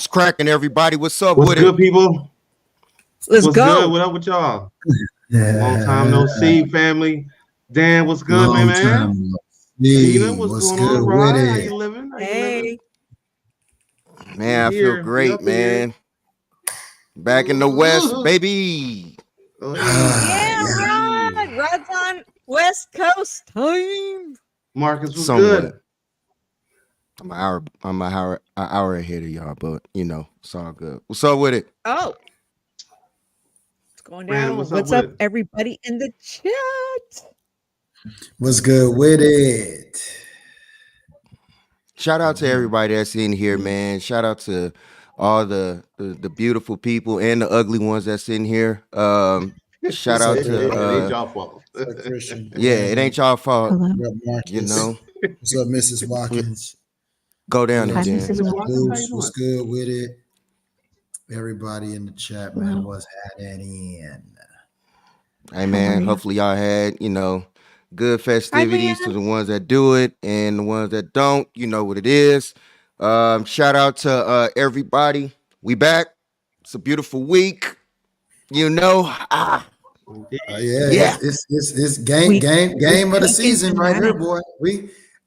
cracking, everybody? What's up What's with good, it? people? Let's What's go. good? What up with y'all? Long time Yeah, no see, family. Dan, what's good, long man? time no Tina, see. what's What's going on, good with Rod? How it? you living? Hey. Man, I feel great, man. Back in the West, baby. Oh, Yeah, Rod. Rod's on West Coast time. Marcus, what's Somewhat. good? I'm an hour ahead of y'all, but it's all good. What's up with it? Oh. What's going Brandon, down? what's What's up up, with it? everybody in the chat? What's good with it? Shout out to everybody that's in here, man. Shout out to all the beautiful people and the ugly ones that's in here. Shout out It ain't to y'all fault. Christian. yeah, it ain't y'all fault. Hello. What up, Marcus? You know, What's up, Mrs. Watkins? go down Hi, again. Mrs. Watkins. Bruce, what's good with it? Everybody in the chat, man, Hello. what's happening? Hey man, you? hopefully y'all had good festivities to the ones that do it and the ones that don't. You know what it is. Shout out to everybody. We back. It's a beautiful week. Yeah, Yeah. it's game of the season right here, boy.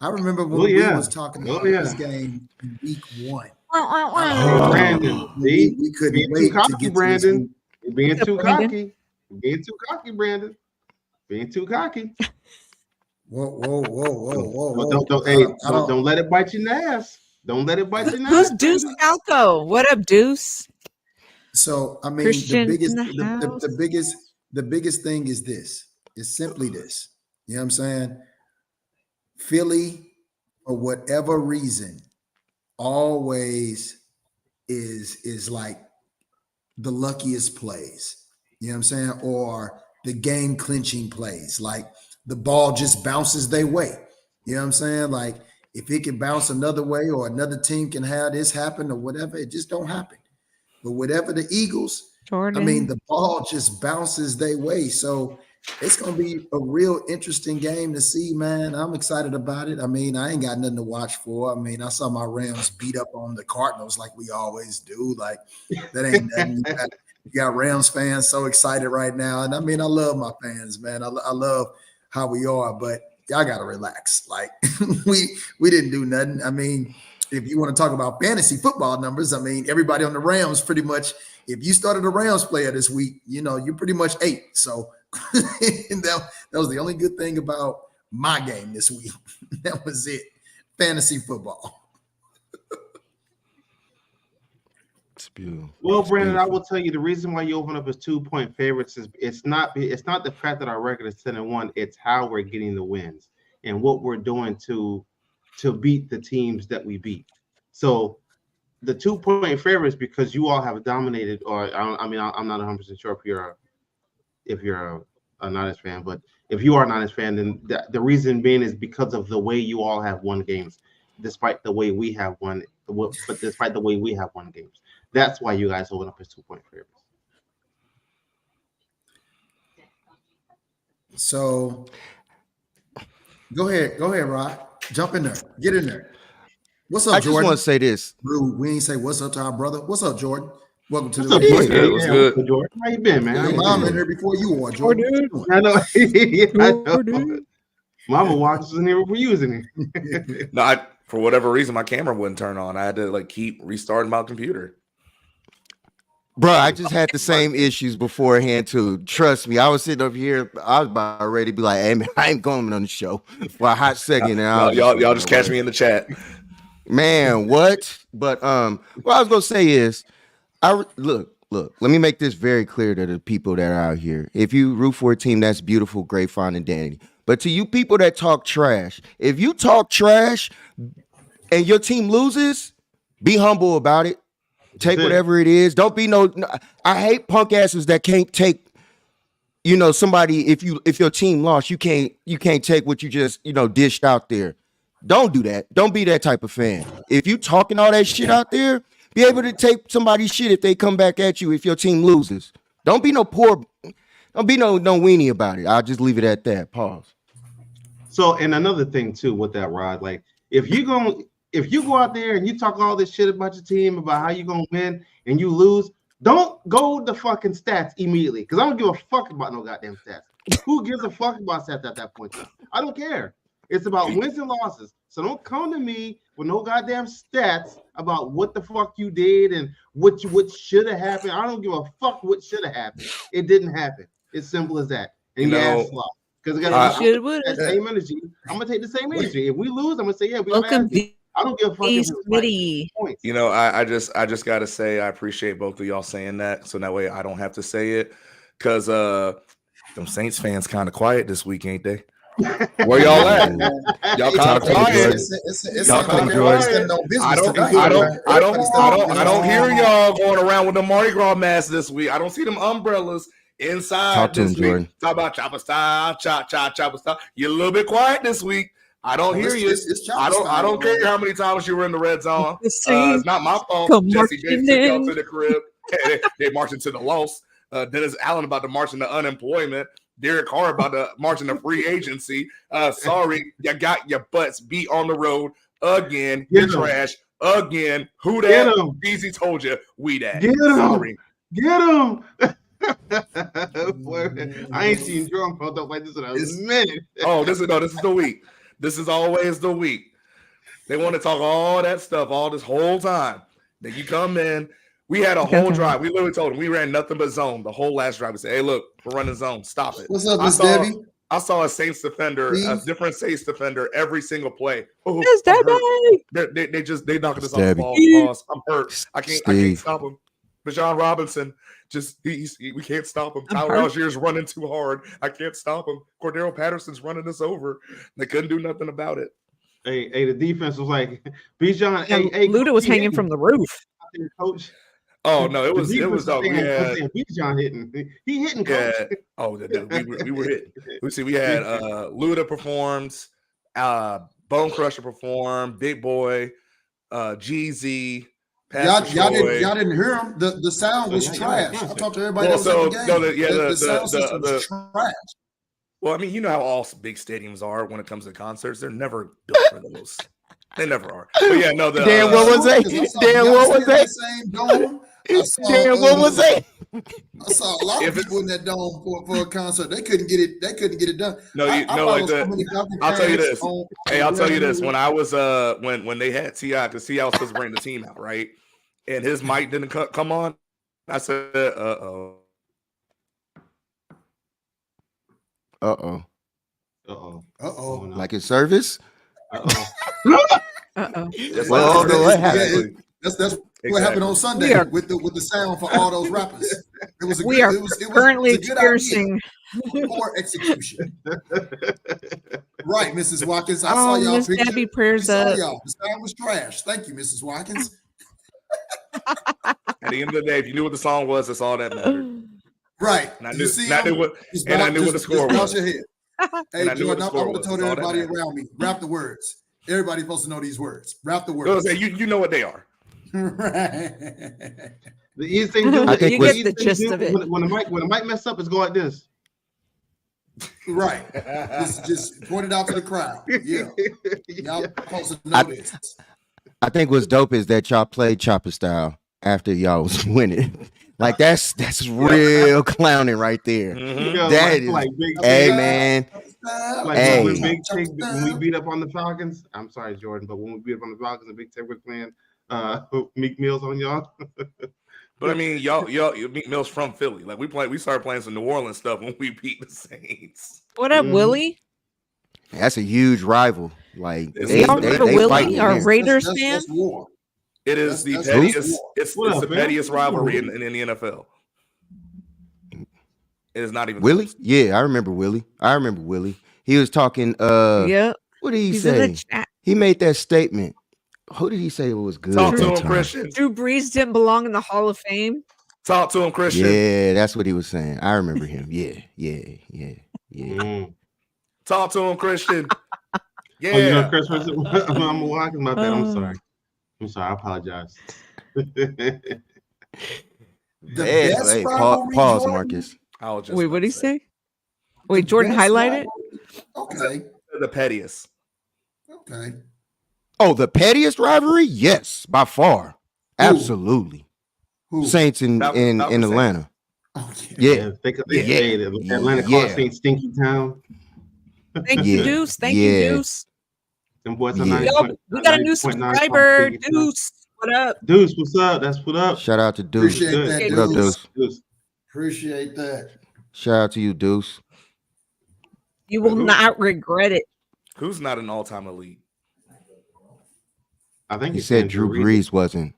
I remember when we was talking about this game in week 1. Brandon, We couldn't being wait too cocky, to get Brandon. to this week. Being What's too up, Brandon? cocky. Being too cocky, Brandon. Being too cocky. Whoa. Don't let it bite your ass. Don't let it bite your ass. Who's Deuce Alco? What up, Deuce? So I mean, Christian the biggest, in the house. the biggest thing is this. It's simply this. You know what I'm saying? Philly, for whatever reason, always is like the luckiest plays. You know what I'm saying? Or the game clinching plays. Like the ball just bounces their way. You know what I'm saying? Like if it can bounce another way or another team can have this happen or whatever, it just don't happen. But whatever the Eagles, Jordan. I mean, the ball just bounces their way. So it's going to be a real interesting game to see, man. I'm excited about it. I mean, I ain't got nothing to watch for. I mean, I saw my Rams beat up on the Cardinals like we always do. Like that ain't nothing. You got Rams fans so excited right now. And I mean, I love my fans, man. I love how we are, but y'all got to relax. Like we didn't do nothing. I mean, if you want to talk about fantasy football numbers, I mean, everybody on the Rams pretty much, if you started a Rams player this week, you pretty much ate. So that was the only good thing about my game this week. That was it. Fantasy football. It's beautiful. Well, It's Brandon, I beautiful. will tell you the reason why you open up as 2-point favorites is it's not the fact that our record is 10-1. It's how we're getting the wins and what we're doing to beat the teams that we beat. So the 2-point favorites because you all have dominated. Or I'm not 100% sure if you're a Niners fan, but if you are a Niners fan, then the reason being is because of the way you all have won games, despite the way we have won. But despite the way we have won games. That's why you guys open up as 2-point favorites. So go ahead, Rod. Jump in there. Get in there. What's up, I just Jordan? want to say this. We ain't say what's up to our brother. What's up, Jordan? Welcome to What's the up, Jordan? What's good? Jordan? How you been, man? How Your you mom been? in here before you were, Jordan. What you doing? I know. Yeah, I know. Jordan. Mama watches in here for using it. No, for whatever reason, my camera wouldn't turn on. I had to keep restarting my computer. Bro, I just had the same issues beforehand too. Trust me. I was sitting up here. I was about ready to be like, "Hey man, I ain't going on the show for a hot second." And Y'all just catch me in the chat. Man, what? But what I was gonna say is, look. Let me make this very clear to the people that are out here. If you root for a team, that's beautiful, great, fine, and dandy. But to you people that talk trash, if you talk trash and your team loses, be humble about it. Take whatever it is. Don't be no. I hate punk asses that can't take. Somebody. If your team lost, you can't take what you just dished out there. Don't do that. Don't be that type of fan. If you talking all that shit out there, be able to take somebody's shit if they come back at you if your team loses. Don't be no poor. Don't be no weenie about it. I'll just leave it at that. Pause. So, and another thing too with that, Rod, like if you're going, if you go out there and you talk all this shit about your team, about how you're gonna win and you lose, don't go to fucking stats immediately. Because I don't give a fuck about no goddamn stats. Who gives a fuck about stats at that point? I don't care. It's about wins and losses. So don't come to me with no goddamn stats about what the fuck you did and what should have happened. I don't give a fuck what should have happened. It didn't happen. It's simple as that. And You your know, ass lost. Because that would. same energy. I'm gonna take the same energy. If we lose, I'm gonna say, yeah, we got Welcome to. I don't give a fuck if East it was City. points. You know, I just gotta say I appreciate both of y'all saying that, so that way I don't have to say it. Cause them Saints fans kind of quiet this week, ain't they? Where y'all at? Y'all kind of quiet. Y'all Talk to Jordan. I don't hear y'all going around with the Mardi Gras mask this week. I don't see them umbrellas inside Talk to this him, week. Jordan. Talk about chopper style, chopper style. You're a little bit quiet this week. I don't hear you. I don't care how many times you were in the red zone. It's not my fault. Jesse Bates took y'all to the crib. They marched into the loss. Dennis Allen about to march into unemployment. Derek Carr about to march into free agency. Sorry, you got your butts beat on the road again. You're trash again. Who that? Easy told you we that. Sorry. Get him. I ain't seen Jerome pumped up like this in a minute. Oh, this is the week. This is always the week. They want to talk all that stuff all this whole time. Then you come in. We had a whole drive. We literally told them we ran nothing but zone the whole last drive. We said, hey, look, we're running zone. Stop it. What's up, Miss Debbie? I saw a Saints defender, a different Saints defender every single play. Miss Debbie. They knocking us off Debbie. the ball. I'm hurt. I can't stop him. Bijan Robinson, we can't stop him. Tyler Allgeier's running too hard. I can't stop him. Cordero Patterson's running us over. They couldn't do nothing about it. Hey, the defense was like, Bijan. Luda was hanging from the roof. Coach. Oh no, it was dog. Bijan hitting. He hitting. Coach. Yeah. Oh, we were hitting. We had Luda performs, Bone Crusher performed, Big Boy, Jeezy. Y'all didn't hear him. The sound was trash. I talked to everybody else at the game. The sound system was trash. Well, I mean, you know how all big stadiums are when it comes to concerts. They're never built for those. They never are. But yeah, no. Dan, what was that? Dan, what was that? Dan, what was that? I saw a lot of people in that dome for a concert. They couldn't get it done. I'll tell you this. I'll tell you this. When I was when they had T.I., because T.I. was supposed to bring the team out, right? And his mic didn't come on. I said, uh-oh. Like his service? That's what happened on Sunday with the sound for all those rappers. It was currently experiencing poor execution. Right, Mrs. Watkins. I saw y'all. Miss Debbie, prayers up. The sound was trash. Thank you, Mrs. Watkins. At the end of the day, if you knew what the song was, that's all that mattered. Right. And I knew what the score was. Your head. Hey, Jordan, I would have told everybody around me, rap the words. Everybody's supposed to know these words. Rap the words. You know what they are. Right. The easiest thing to do, you get the gist of it. When the mic mess up, it's going like this. Right. Just point it out to the crowd. Yeah. Y'all supposed to know this. I think what's dope is that y'all played chopper style after y'all was winning. Like that's real clowning right there. Mm-hmm. That is like hey man. Like when we beat up on the Falcons. I'm sorry, Jordan, but when we beat up on the Falcons, the Big Ted was playing Meek Mills on y'all. But I mean, y'all Meek Mill's from Philly. Like we started playing some New Orleans stuff when we beat the Saints. What up, Willie? That's a huge rival. Like they Willie, our Raiders fan. That's war. It is the pettiest. It's the pettiest rivalry in the NFL. It is not even Willie. close. Yeah, I remember Willie. He was talking. Yeah. What did he say? He made that statement. Who did he say it was good? Talk to him, Christian. Drew Brees didn't belong in the Hall of Fame. Talk to him, Christian. Yeah, that's what he was saying. I remember him. Yeah. Talk to him, Christian. Yeah. Oh, you know, Christmas. I'm walking. My bad. I'm sorry. I apologize. Pause, Marcus. Wait, what did he say? Wait, Jordan, highlight it. Okay. The pettiest. Okay. Oh, the pettiest rivalry? Yes, by far. Absolutely. Who? Saints in Atlanta. Oh, Yeah. Atlanta called Saint Stinky Town. Thank you, Deuce. Thank you, Deuce. Them boys are we got a new subscriber. Deuce, what up? Deuce, what's up? That's what up. Shout out to Deuce. Appreciate that, What up, Deuce? Appreciate that. Shout out to you, Deuce. You will not regret it. Who's not an all-time elite? I think he said Drew Brees wasn't.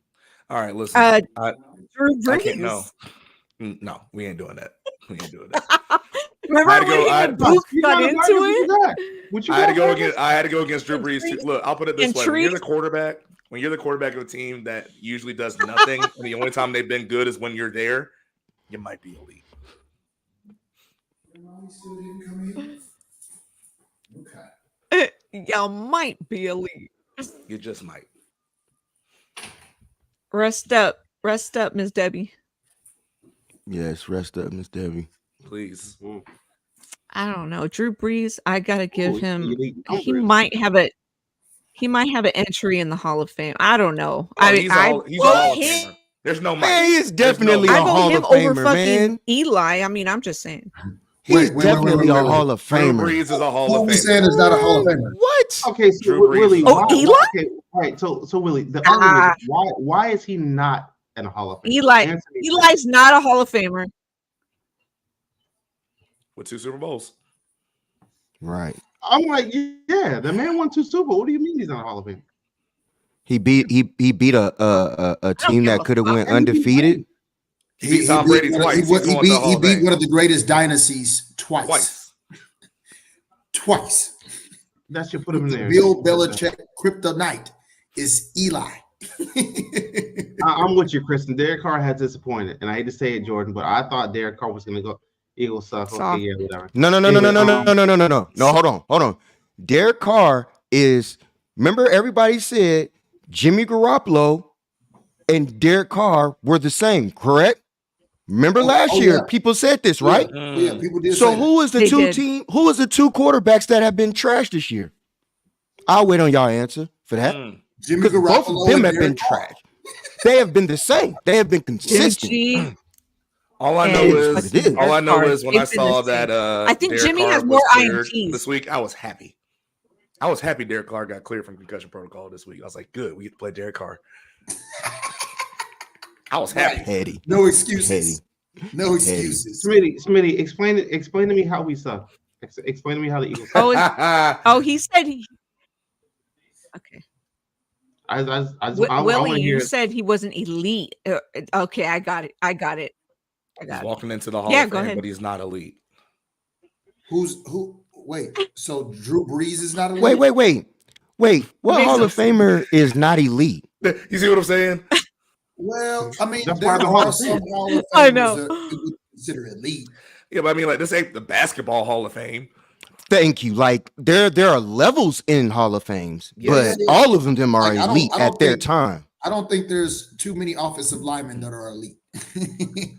All right, listen. Drew Brees. I can't, no, we ain't doing that. We ain't doing that. Remember when Booth got into it? I had to go against Drew Brees too. Look, I'll put it this way: when you're the quarterback of a team that usually does nothing, and the only time they've been good is when you're there, you might be elite. Okay. Y'all might be elite. You just might. Rest up, Miss Debbie. Yes, rest up, Miss Debbie. Please. I don't know. Drew Brees, I gotta give him. He might have an entry in the Hall of Fame. I don't know. He's a Hall of Famer. There's no man. He is definitely a Hall of Famer, man. Eli. I mean, I'm just saying. He's definitely a Hall of Famer. Drew Brees is a Hall of Famer. Saying is not a Hall of Famer. What? Okay, so Willie. Eli? Okay, right. So Willie, the argument is why is he not in a Hall of Fame? Eli's not a Hall of Famer. With 2 Super Bowls. Right. I'm like, yeah, the man won 2 Super Bowls. What do you mean he's not a Hall of Fame? He beat a team that could have went undefeated. He beat Tom Brady twice. He beat one of the greatest dynasties twice. That should put him in there. Bill Belichick kryptonite is Eli. I'm with you, Kristen. Derek Carr has disappointed, and I hate to say it, Jordan, but I thought Derek Carr was going to go Eagles suck. Okay, yeah, whatever. No. Hold on. Derek Carr is. Remember, everybody said Jimmy Garoppolo and Derek Carr were the same, correct? Remember last year, people said this, right? Yeah, people did. So who is the Who is the 2 quarterbacks that have been trashed this year? I'll wait on y'all answer for that. Jimmy Garoppolo, both of them have been trashed. They have been the same. They have been consistent. All I know is when I saw that I think Derek Jimmy Carr has more was INTs this week, I was happy. I was happy Derek Carr got cleared from concussion protocol this week. I was like, good, we get to play Derek Carr. I was happy. Petty. No excuses. No excuses. Smitty, explain to me how we suck. Explain to me how the Eagles suck. He said he. Okay. Willie, you said he wasn't elite. Okay, I got it. He's walking into the Hall of Fame, but he's not elite. Who? Wait, so Drew Brees is not elite? Wait. What Hall of Famer is not elite? You see what I'm saying? Well, I mean, that's there part of the are Hall of some Fame. Hall of Famers I know. that we would consider elite. Yeah, but I mean, like, this ain't the Basketball Hall of Fame. Thank you. Like there are levels in Hall of Fames, but all of them are elite at their time. I don't think there's too many offensive linemen that are elite.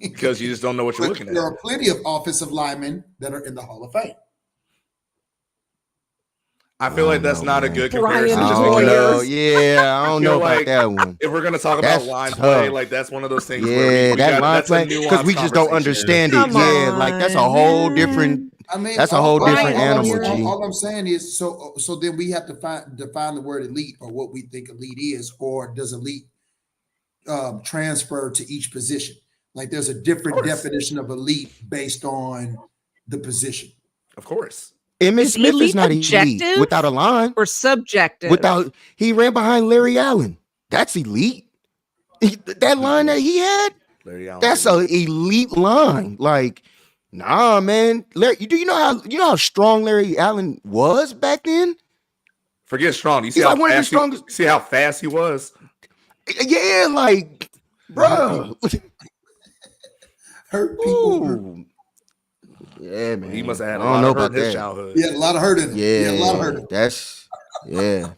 Because you just don't know what you're looking at. There are plenty of offensive linemen that are in the Hall of Fame. I feel like that's not a good comparison. I don't know about that one. If we're gonna talk about line play, like that's one of those things. Because we just don't understand it. Like that's a whole different. I mean, that's a whole different animal. All I'm saying is, so then we have to define the word elite, or what we think elite is, or does elite transfer to each position? Like there's a different definition of elite based on the position. Of course. Emmitt Smith is not elite without a line. Or subjective. He ran behind Larry Allen. That's elite. That line that he had, that's an elite line. Like, nah, man. Larry, you know how strong Larry Allen was back then? Forget strong. You see how fast he was? Yeah, like, bro. Hurt people. Yeah, man. He must have had a lot of hurt in his childhood. Yeah, a lot of hurt in him. Yeah, a lot of hurt.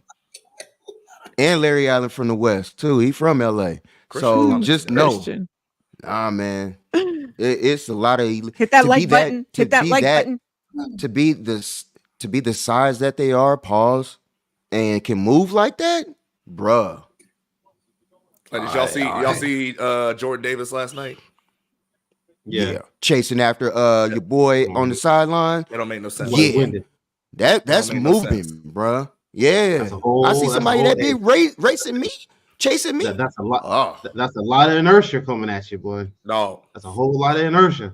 And Larry Allen from the West too. He from LA. So just know, nah, man. It's a lot of hit that like button. Hit that like button. To be the size that they are, pause. and can move like that, bruh. Like, did y'all see Jordan Davis last night? Yeah. Chasing after your boy on the sideline. It don't make no sense. Yeah. That's moving, bruh. Yeah. I see somebody that big racing me, chasing me. That's a lot. Oh. That's a lot of inertia coming at you, boy. No. That's a whole lot of inertia.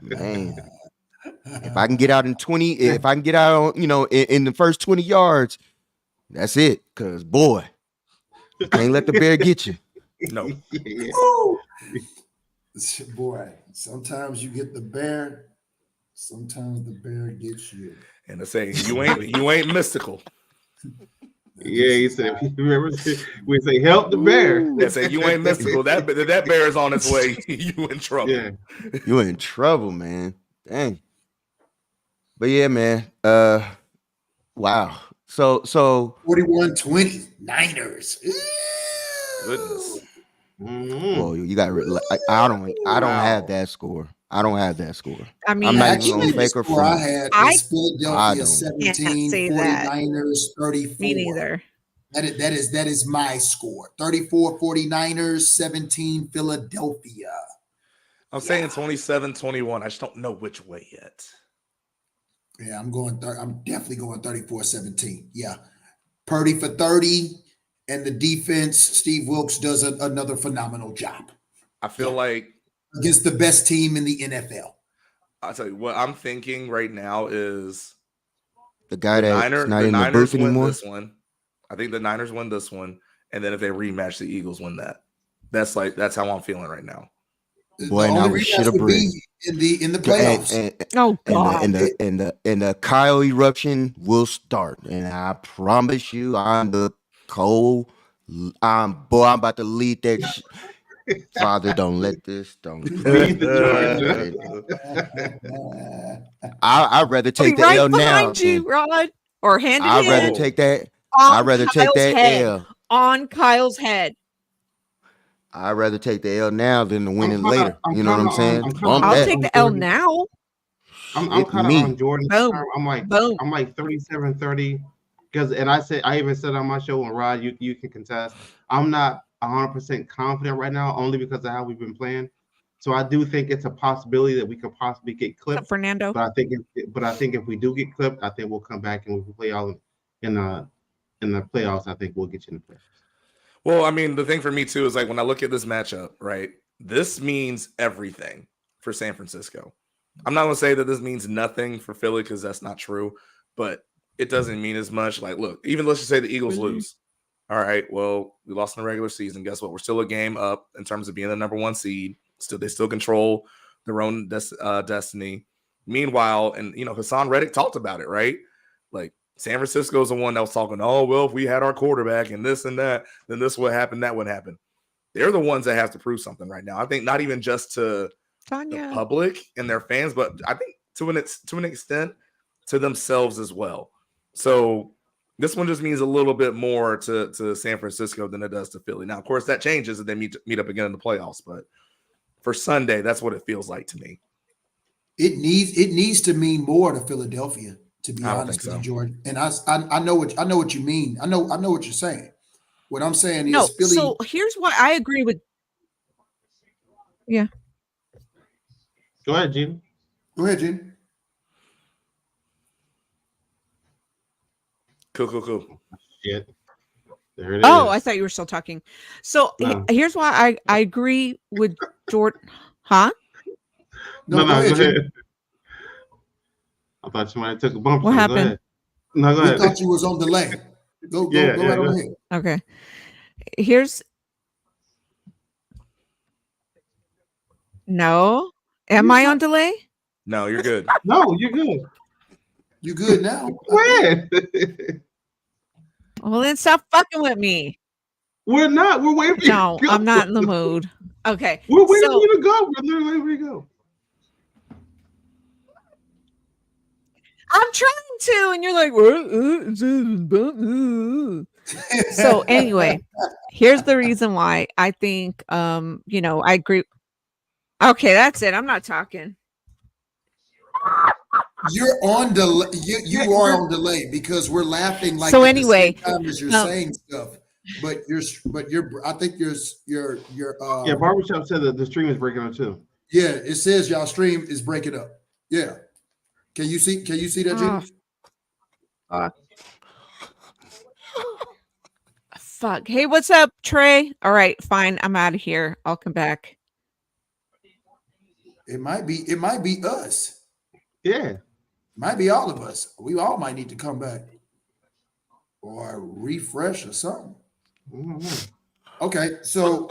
Man. If I can get out in 20, if I can get out on, in the first 20 yards, that's it. Cause boy, you can't let the bear get you. No. Boy, sometimes you get the bear, sometimes the bear gets you. And they say you ain't mystical. Yeah, he said. Remember, we say help the bear. They say you ain't mystical. That bear is on its way. You in trouble. Yeah, you in trouble, man. Dang. But yeah, man. Wow. So 41-20 Niners. Goodness. Well, you got. I don't have that score. I don't have that score. I mean, I'm not even gonna fake or front. I had Philadelphia 17, 49ers 34. Me neither. That is my score. 34 49ers, 17 Philadelphia. I'm saying 27-21. I just don't know which way yet. Yeah, I'm definitely going 34-17. Yeah. Purdy for 30. And the defense, Steve Wilkes does another phenomenal job. I feel like against the best team in the NFL. I'll tell you what I'm thinking right now is the guy that's not in the booth anymore. This one. I think the Niners win this one, and then if they rematch, the Eagles win that. That's how I'm feeling right now. Boy, now we should have been in the playoffs. And the Kyle eruption will start, and I promise you, I'm about to lead that. Father, don't let this. I'd rather take the L now. You, Rod, or hand it I'd in. rather take that. I'd rather take that L on Kyle's head. I'd rather take the L now than the winning later. You know what I'm saying? I'll take the L now. I'm kind of on Jordan. I'm like 37-30. Because I even said on my show, and Rod, you can contest. I'm not 100% confident right now, only because of how we've been playing. So I do think it's a possibility that we could possibly get clipped, Fernando. But I think if we do get clipped, I think we'll come back and we'll play all in the playoffs. I think we'll get you in the playoffs. Well, I mean, the thing for me too is like when I look at this matchup, right? This means everything for San Francisco. I'm not going to say that this means nothing for Philly because that's not true, but it doesn't mean as much. Like, look, even let's just say the Eagles lose. All right, well, we lost in the regular season. Guess what? We're still a game up in terms of being the number one seed. They still control their own destiny. Meanwhile, and Hassan Reddick talked about it, right? Like San Francisco is the one that was talking, oh, well, if we had our quarterback and this and that, then this would happen, that would happen. They're the ones that have to prove something right now. I think not even just to the public and their fans, but I think to an extent to themselves as well. So this one just means a little bit more to San Francisco than it does to Philly. Now, of course, that changes if they meet up again in the playoffs, but for Sunday, that's what it feels like to me. It needs to mean more to Philadelphia, to be honest with you, Jordan. And I know what you mean. I know what you're saying. What I'm saying is Philly. So here's what I agree with. Yeah. Go ahead, Gene. Cool. Shit. There it is. Oh, I thought you were still talking. So here's why I agree with Jordan. Huh? No, go ahead. I thought somebody took a bump. What happened? No, go ahead. I thought you was on delay. Go right ahead. Okay. No. Am I on delay? No, you're good. No, you're good. You good now? When? Well, then stop fucking with me. We're not. We're waiting for you to go. I'm not in the mood. Okay. We're waiting for you to go. We're literally waiting for you to go. I'm trying to, and you're like, what? So anyway, here's the reason why I think, I agree. Okay, that's it. I'm not talking. You're on delay. You are on delay because we're laughing like so at anyway, the same time as you're saying stuff. But I think your yeah, Barbershop said that the stream is breaking up too. Yeah, it says y'all stream is breaking up. Yeah. Can you see that, Gina? Fuck. Hey, what's up, Trey? All right, fine. I'm out of here. I'll come back. It might be us. Yeah. Might be all of us. We all might need to come back or refresh or something. Okay, so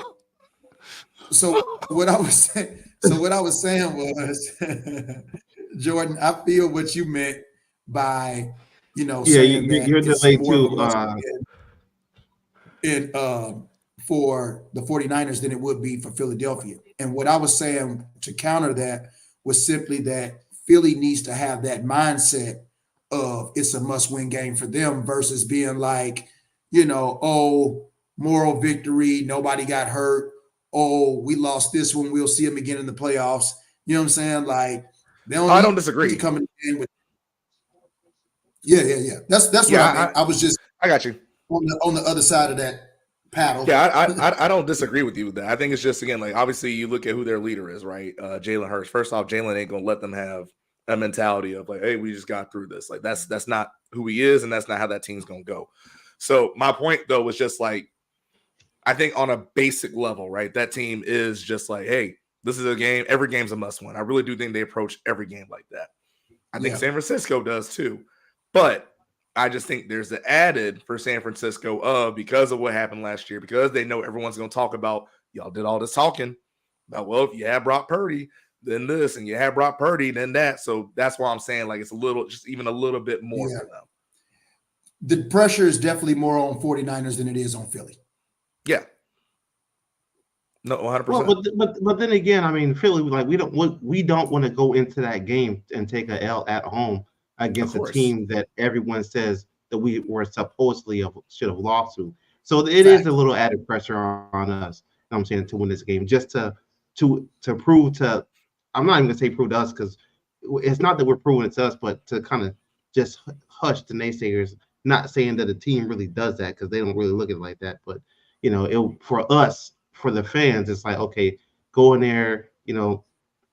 what I was saying. So what I was saying was, Jordan, I feel what you meant by saying that you're it's delayed more too. of a must-win for the 49ers than it would be for Philadelphia. And what I was saying to counter that was simply that Philly needs to have that mindset of it's a must-win game for them versus being like, moral victory, nobody got hurt. Oh, we lost this one. We'll see them again in the playoffs. You know what I'm saying? Like, I don't disagree. Coming in with, yeah. That's what I meant. I got you on the other side of that paddle. Yeah, I don't disagree with you with that. I think it's just, again, like, obviously you look at who their leader is, right? Jalen Hurts. First off, Jalen ain't gonna let them have a mentality of like, hey, we just got through this. Like, that's not who he is, and that's not how that team's gonna go. So my point though was just like, I think on a basic level, right, that team is just like, hey, this is a game. Every game's a must win. I really do think they approach every game like that. I think San Francisco does too, but I just think there's the added for San Francisco because of what happened last year, because they know everyone's going to talk about, y'all did all this talking about, well, if you have Brock Purdy, then this, and you have Brock Purdy, then that. So that's why I'm saying, like, it's even a little bit more for them. The pressure is definitely more on 49ers than it is on Philly. Yeah. No, 100%. Well, but then again, I mean, Philly, like, we don't want to go into that game and take a L at home against a team that everyone says that we were supposedly should have lost to. So it is a little added pressure on us, you know what I'm saying, to win this game, just to prove to, I'm not even gonna say prove to us, because it's not that we're proving it to us, but to kind of just hush the naysayers, not saying that the team really does that, because they don't really look at it like that. But for us, for the fans, it's like, okay, go in there,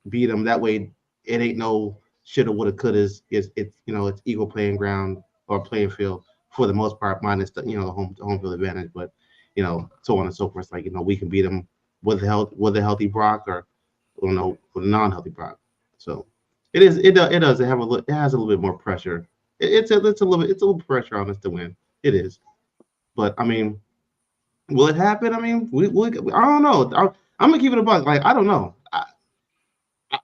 beat them. That way it ain't no shoulda, woulda, coulda. It's equal playing ground or playing field for the most part, minus the home field advantage. But so on and so forth. Like, we can beat them with a healthy Brock, or with a non-healthy Brock. So it has a little bit more pressure. It's a little pressure on us to win. It is, but I mean, will it happen? I mean, I don't know. I'm gonna keep it a buck. Like, I don't know.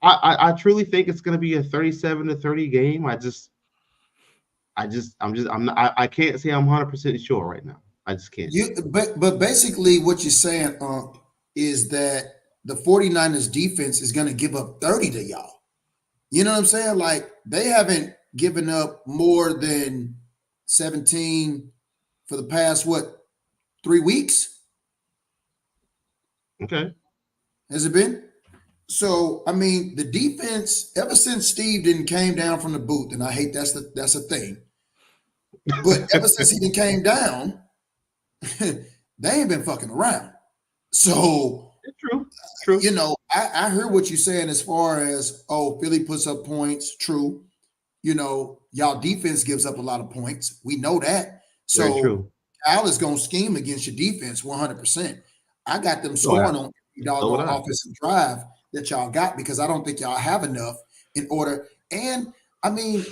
I truly think it's gonna be a 37-30 game. I can't say I'm 100% sure right now. I just can't. But basically what you're saying, is that the 49ers defense is gonna give up 30 to y'all. You know what I'm saying? Like, they haven't given up more than 17 for the past 3 weeks? Okay. Has it been? So, I mean, the defense, ever since Steve didn't came down from the booth, and I hate that's a thing, but ever since he didn't came down, they ain't been fucking around. So, it's true. I heard what you're saying as far as, Philly puts up points. True. Y'all defense gives up a lot of points. We know that. So, very true. Kyle is going to scheme against your defense 100%. I got them scoring on every doggone offensive drive that y'all got, because I don't think y'all have enough in order. And I mean,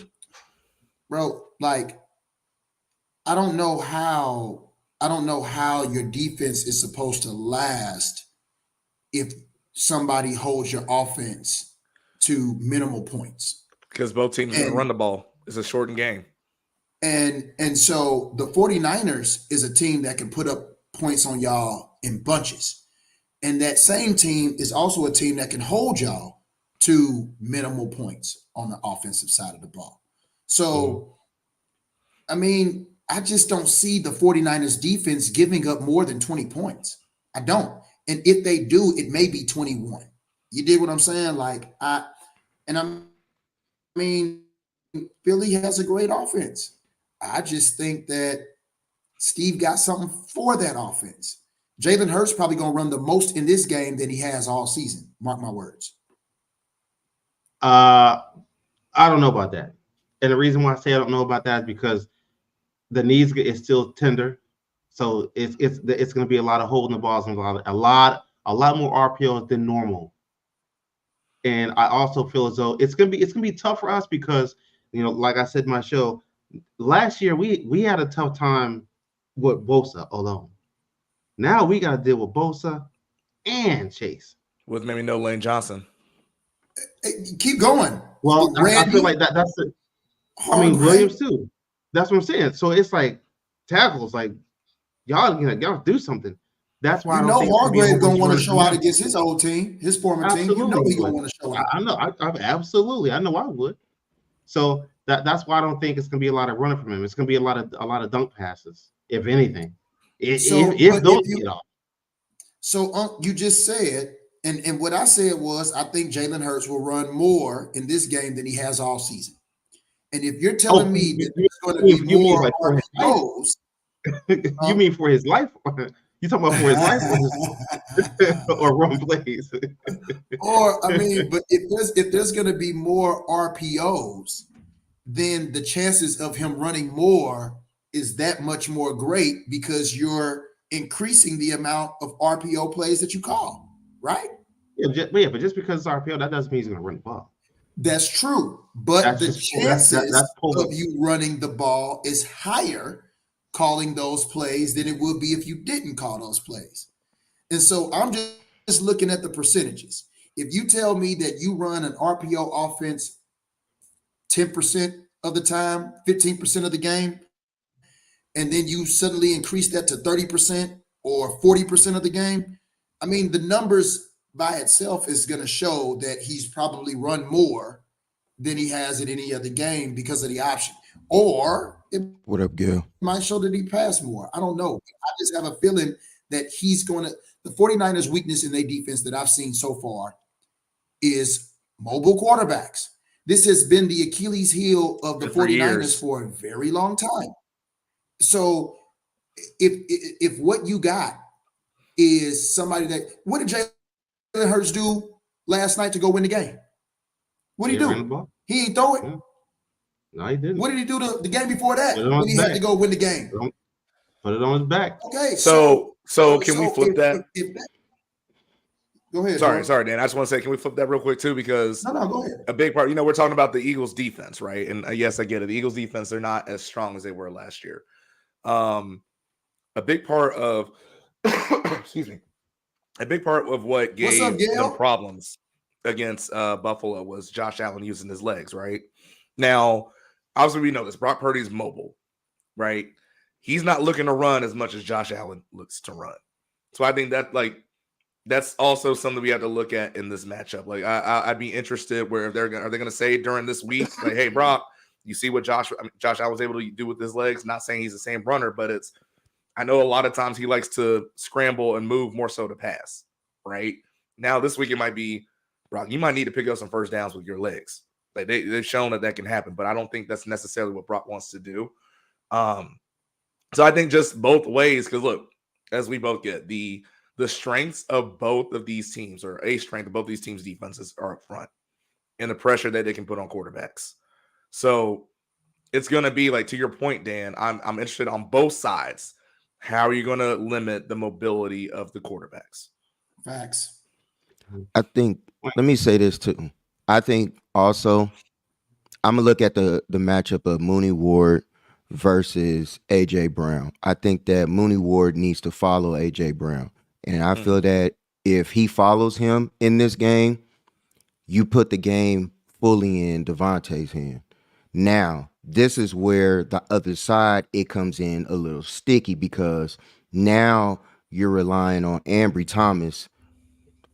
bro, like, I don't know how your defense is supposed to last if somebody holds your offense to minimal points. Because both teams are going to run the ball. It's a shortened game. And so the 49ers is a team that can put up points on y'all in bunches. And that same team is also a team that can hold y'all to minimal points on the offensive side of the ball. So, I mean, I just don't see the 49ers defense giving up more than 20 points. I don't. And if they do, it may be 21. You dig what I'm saying? Like, I mean, Philly has a great offense. I just think that Steve got something for that offense. Jalen Hurts probably going to run the most in this game than he has all season. Mark my words. I don't know about that. And the reason why I say I don't know about that is because the knees is still tender. So it's going to be a lot of holding the balls and a lot more RPOs than normal. And I also feel as though it's gonna be tough for us because, you know, like I said in my show, last year we had a tough time with Bosa alone. Now we got to deal with Bosa and Chase. With maybe no Lane Johnson. Keep going. Well, I feel like that's it. I mean, Williams too. That's what I'm saying. So it's like tackles, like y'all do something. That's why I don't think Hargrave gonna want to show out against his old team, his former team. You know he's gonna want to show out. I know. I absolutely. I know I would. So that's why I don't think it's gonna be a lot of running from him. It's gonna be a lot of dunk passes, if anything. If those get off. So you just said, and what I said was, I think Jalen Hurts will run more in this game than he has all season. And if you're telling me that there's going to be more like RPOs, you mean for his life? You talking about for his life or run plays? Or I mean, but if there's going to be more RPOs, then the chances of him running more is that much more great because you're increasing the amount of RPO plays that you call, right? Yeah, but just because it's RPO, that doesn't mean he's going to run the ball. That's true, but the chances of you running the ball is higher calling those plays than it would be if you didn't call those plays. And so I'm just looking at the percentages. If you tell me that you run an RPO offense 10% of the time, 15% of the game, and then you suddenly increase that to 30% or 40% of the game, I mean, the numbers by itself is going to show that he's probably run more than he has in any other game because of the option. Or what up, Gil? Might show that he passed more. I don't know. I just have a feeling that he's going to – the 49ers' weakness in their defense that I've seen so far is mobile quarterbacks. This has been the Achilles heel of the 49ers for a very long time. So if what you got is somebody that – what did Jalen Hurts do last night to go win the game? What did he do? He ain't throw it. Yeah. No, he didn't. What did he do the game before that when he had to go win the game? Put it on his back. Okay. So can we flip that? Go ahead. Sorry, Dan. I just want to say, can we flip that real quick too? Because no, go ahead. A big part, we're talking about the Eagles defense, right? And yes, I get it. The Eagles defense, they're not as strong as they were last year. A big part of excuse me. A big part of what gave them problems against Buffalo was Josh Allen using his legs, right? Now, obviously, we know this. Brock Purdy's mobile, right? He's not looking to run as much as Josh Allen looks to run. So I think that, that's also something we have to look at in this matchup. I'd be interested where are they going to say during this week, like, hey, Brock, you see what Josh Allen was able to do with his legs? Not saying he's the same runner, but I know a lot of times he likes to scramble and move more so to pass, right? Now, this week it might be, Brock, you might need to pick up some first downs with your legs. Like they've shown that can happen, but I don't think that's necessarily what Brock wants to do. So I think just both ways, because look, as we both get, the strengths of both of these teams, or a strength of both these teams' defenses, are up front, and the pressure that they can put on quarterbacks. So it's going to be, like, to your point, Dan, I'm interested on both sides. How are you going to limit the mobility of the quarterbacks? Facts. I think, let me say this too. I think also I'm going to look at the matchup of Mooney Ward versus A.J. Brown. I think that Mooney Ward needs to follow A.J. Brown. And I feel that if he follows him in this game, you put the game fully in Devontae's hand. Now, this is where the other side, it comes in a little sticky because now you're relying on Ambry Thomas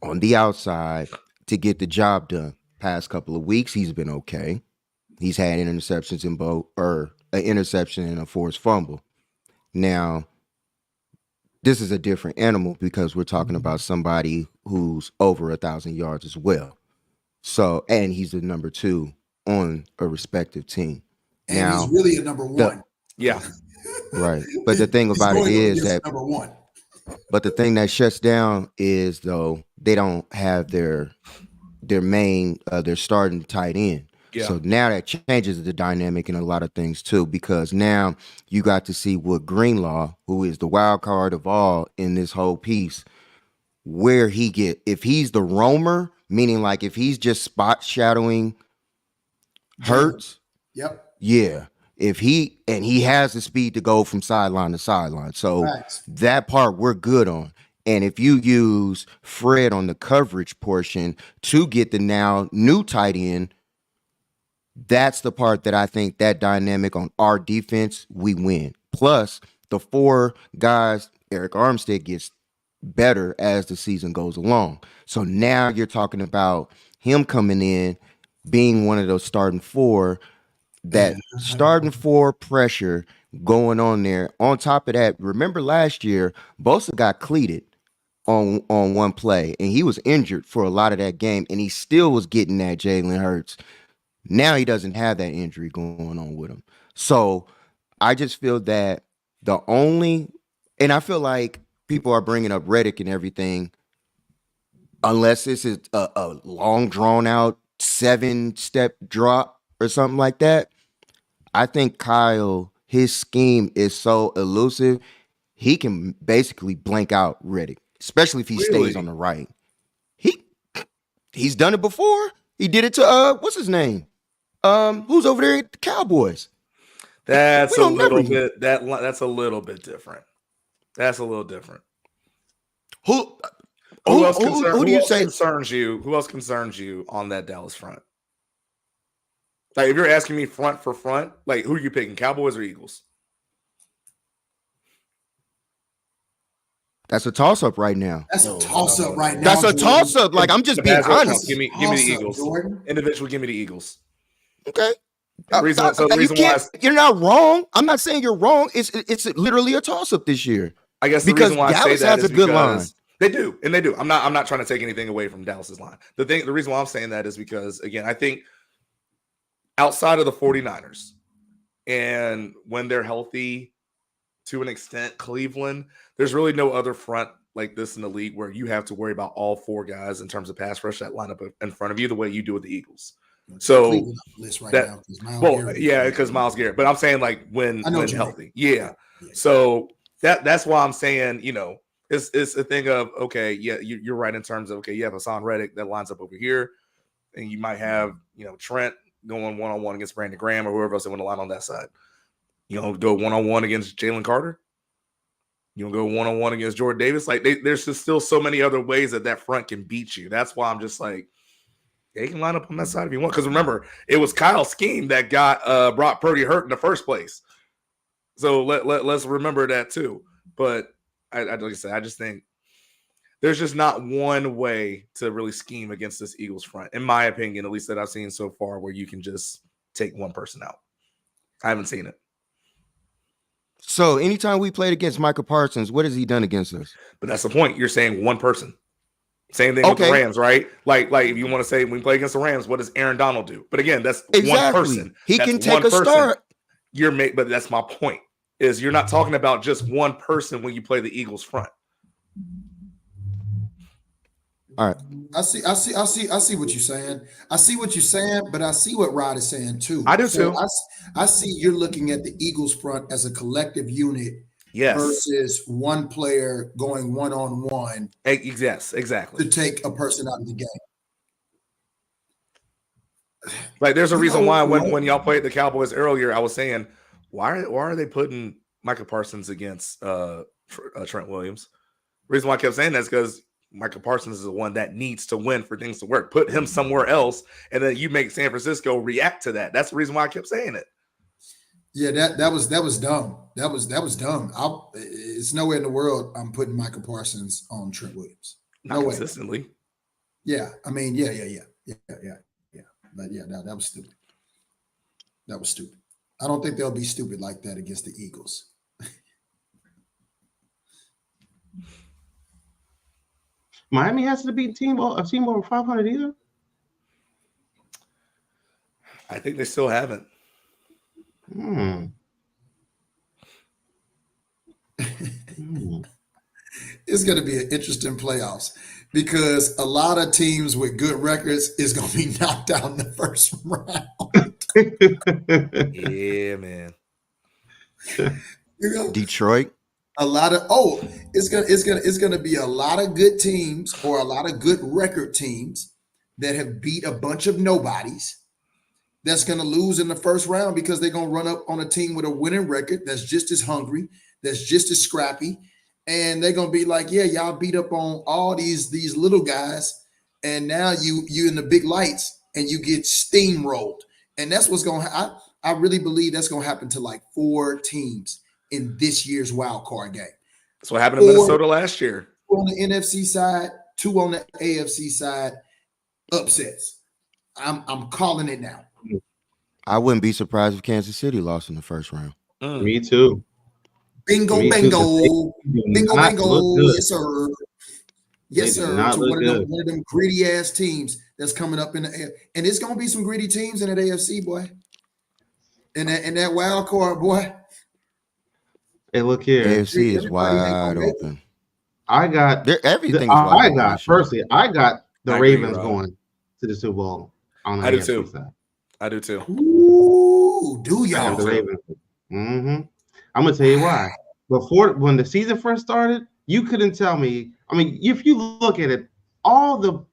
on the outside to get the job done. Past couple of weeks, he's been okay. He's had interceptions in both, or an interception and a forced fumble. Now, this is a different animal because we're talking about somebody who's over 1,000 yards as well. So, and he's the number 2 on a respective team. And now, he's really a number one. Right. But the thing about it is that number one. But the thing that shuts down is, though, they don't have their main their starting tight end. Yeah. So now that changes the dynamic in a lot of things too, because now you got to see what Greenlaw, who is the wild card of all in this whole piece, where he get, if he's the roamer, meaning like if he's just spot shadowing Hurts. Yep. Yeah. If he has the speed to go from sideline to sideline. So that part we're good on. And if you use Fred on the coverage portion to get the now new tight end, that's the part that I think that dynamic on our defense, we win. Plus, the 4 guys, Eric Armstead gets better as the season goes along. So now you're talking about him coming in, being one of those starting 4, that starting 4 pressure going on there. On top of that, remember last year, Bosa got cleated on one play, and he was injured for a lot of that game, and he still was getting that Jalen Hurts. Now he doesn't have that injury going on with him. So I just feel that and I feel like people are bringing up Reddick and everything, unless this is a long drawn out 7-step drop or something like that. I think Kyle, his scheme is so elusive, he can basically blank out Reddick, especially if he stays on the right. He's done it before. He did it to what's his name? Who's over there at the Cowboys? That's a little bit that's a little bit different. That's a little different. Who else concerns you on that Dallas front? Like, if you're asking me front for front, like, who are you picking, Cowboys or Eagles? That's a toss-up right now. That's a toss-up right now. That's a toss-up. Like, I'm just being honest. Give me the Eagles. Individually, give me the Eagles. Okay. You're not wrong. I'm not saying you're wrong. It's literally a toss-up this year. I guess the reason why Dallas I say that has is a good line. They do. I'm not trying to take anything away from Dallas's line. The reason why I'm saying that is because, again, I think outside of the 49ers, and when they're healthy to an extent, Cleveland, there's really no other front like this in the league where you have to worry about all 4 guys in terms of pass rush that line up in front of you the way you do with the Eagles. So because Myles Garrett. But I'm saying, like, when healthy. Yeah. So that's why I'm saying, it's a thing of, okay, yeah, you're right in terms of, okay, you have Hassan Reddick that lines up over here, and you might have, Trent going one-on-one against Brandon Graham or whoever else they want to line on that side. You don't go one-on-one against Jalen Carter. You don't go one-on-one against Jordan Davis. Like, there's just still so many other ways that front can beat you. That's why I'm just like, they can line up on that side if you want. Because remember, it was Kyle's scheme that got Brock Purdy hurt in the first place. So let's remember that too. But like I said, I just think there's just not one way to really scheme against this Eagles front, in my opinion, at least that I've seen so far, where you can just take one person out. I haven't seen it. So anytime we played against Michael Parsons, what has he done against us? But that's the point. You're saying one person. Same thing with the Rams, right? Like if you want to say when we play against the Rams, what does Aaron Donald do? But again, that's one person. He can take a start. But that's my point. Is you're not talking about just one person when you play the Eagles front. All right. I see what you're saying. I see what you're saying, but I see what Rod is saying too. I do too. I see you're looking at the Eagles front as a collective unit. Yes. Versus one player going one-on-one. Yes, exactly. To take a person out of the game. Like, there's a reason why when y'all played the Cowboys earlier, I was saying, why are they putting Micah Parsons against Trent Williams? The reason why I kept saying that is because Micah Parsons is the one that needs to win for things to work. Put him somewhere else, and then you make San Francisco react to that. That's the reason why I kept saying it. Yeah, that was dumb. That was dumb. It's nowhere in the world I'm putting Micah Parsons on Trent Williams. No way. Consistently. Yeah, I mean, yeah. But yeah, that was stupid. That was stupid. I don't think they'll be stupid like that against the Eagles. Miami hasn't beaten a team over 500 either. I think they still haven't. It's going to be an interesting playoffs because a lot of teams with good records is going to be knocked out in the first round. Yeah, man. You know, Detroit. A lot of it's gonna be a lot of good teams or a lot of good record teams that have beat a bunch of nobodies. That's gonna lose in the first round because they're gonna run up on a team with a winning record that's just as hungry, that's just as scrappy, and they're gonna be like, yeah, y'all beat up on all these little guys, and now you in the big lights and you get steamrolled, and that's what's gonna happen. I really believe that's gonna happen to like 4 teams in this year's wild card game. That's what happened to Minnesota last year. 2 on the NFC side, 2 on the AFC side, upsets. I'm calling it now. I wouldn't be surprised if Kansas City lost in the first round. Me too. Bingo, bingo, bingo, bingo. Yes, sir. Yes, sir. To one of them greedy ass teams that's coming up in the air. And it's gonna be some greedy teams in that AFC, boy. In that wild card, boy. Hey, look here. AFC is wide open. I got everything. I got the Ravens going to the Super Bowl. On the I do too. Side. I do too. Ooh, do y'all? The Ravens. I'm gonna tell you why. When the season first started, you couldn't tell me. I mean, if you look at it, all the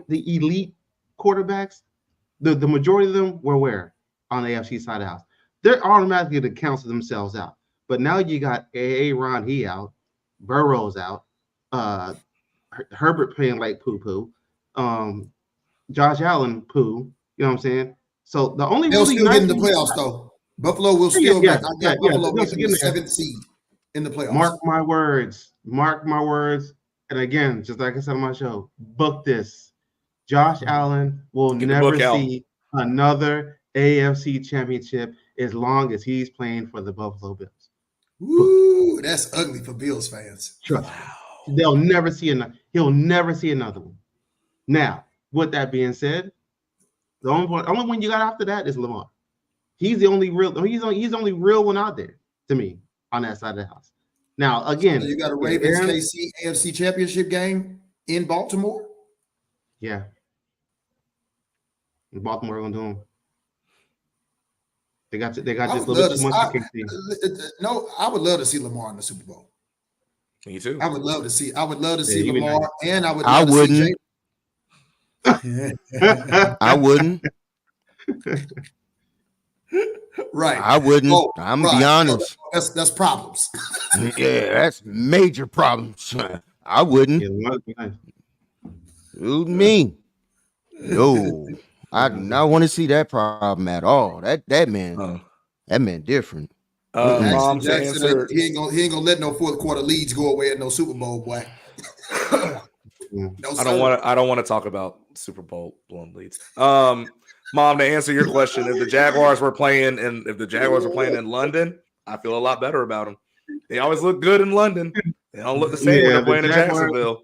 elite quarterbacks, the majority of them were where on the AFC side of the house. They're automatically to cancel themselves out. But now you got Aaron, he out, Burrow's out, Herbert playing like poo-poo, Josh Allen poo. You know what I'm saying? So the only they'll still get in the playoffs though. Buffalo will still get. Buffalo will get the 7th seed in the playoffs. Mark my words. Mark my words. And again, just like I said on my show, book this. Josh Allen will never see another AFC championship as long as he's playing for the Buffalo Bills. Ooh, that's ugly for Bills fans. Trust me. He'll never see another one. Now, with that being said, the only one you got after that is Lamar. He's the only real. He's the only real one out there to me on that side of the house. Now, again, so you got a Ravens KC AFC Championship game in Baltimore. Yeah, Baltimore gonna do them. They got just a little bit too much. No, I would love to see Lamar in the Super Bowl. Me too. I would love to see Lamar, and I would. I wouldn't. I wouldn't. Right. I wouldn't. I'm gonna be honest. That's problems. Yeah, that's major problems. I wouldn't. Me. No. I do not want to see that problem at all. That man different. Jackson, he ain't gonna let no 4th quarter leads go away at no Super Bowl, boy. I don't want to talk about Super Bowl blown leads. Mom, to answer your question, if the Jaguars were playing in London, I feel a lot better about them. They always look good in London. They don't look the same when they're playing in Jacksonville.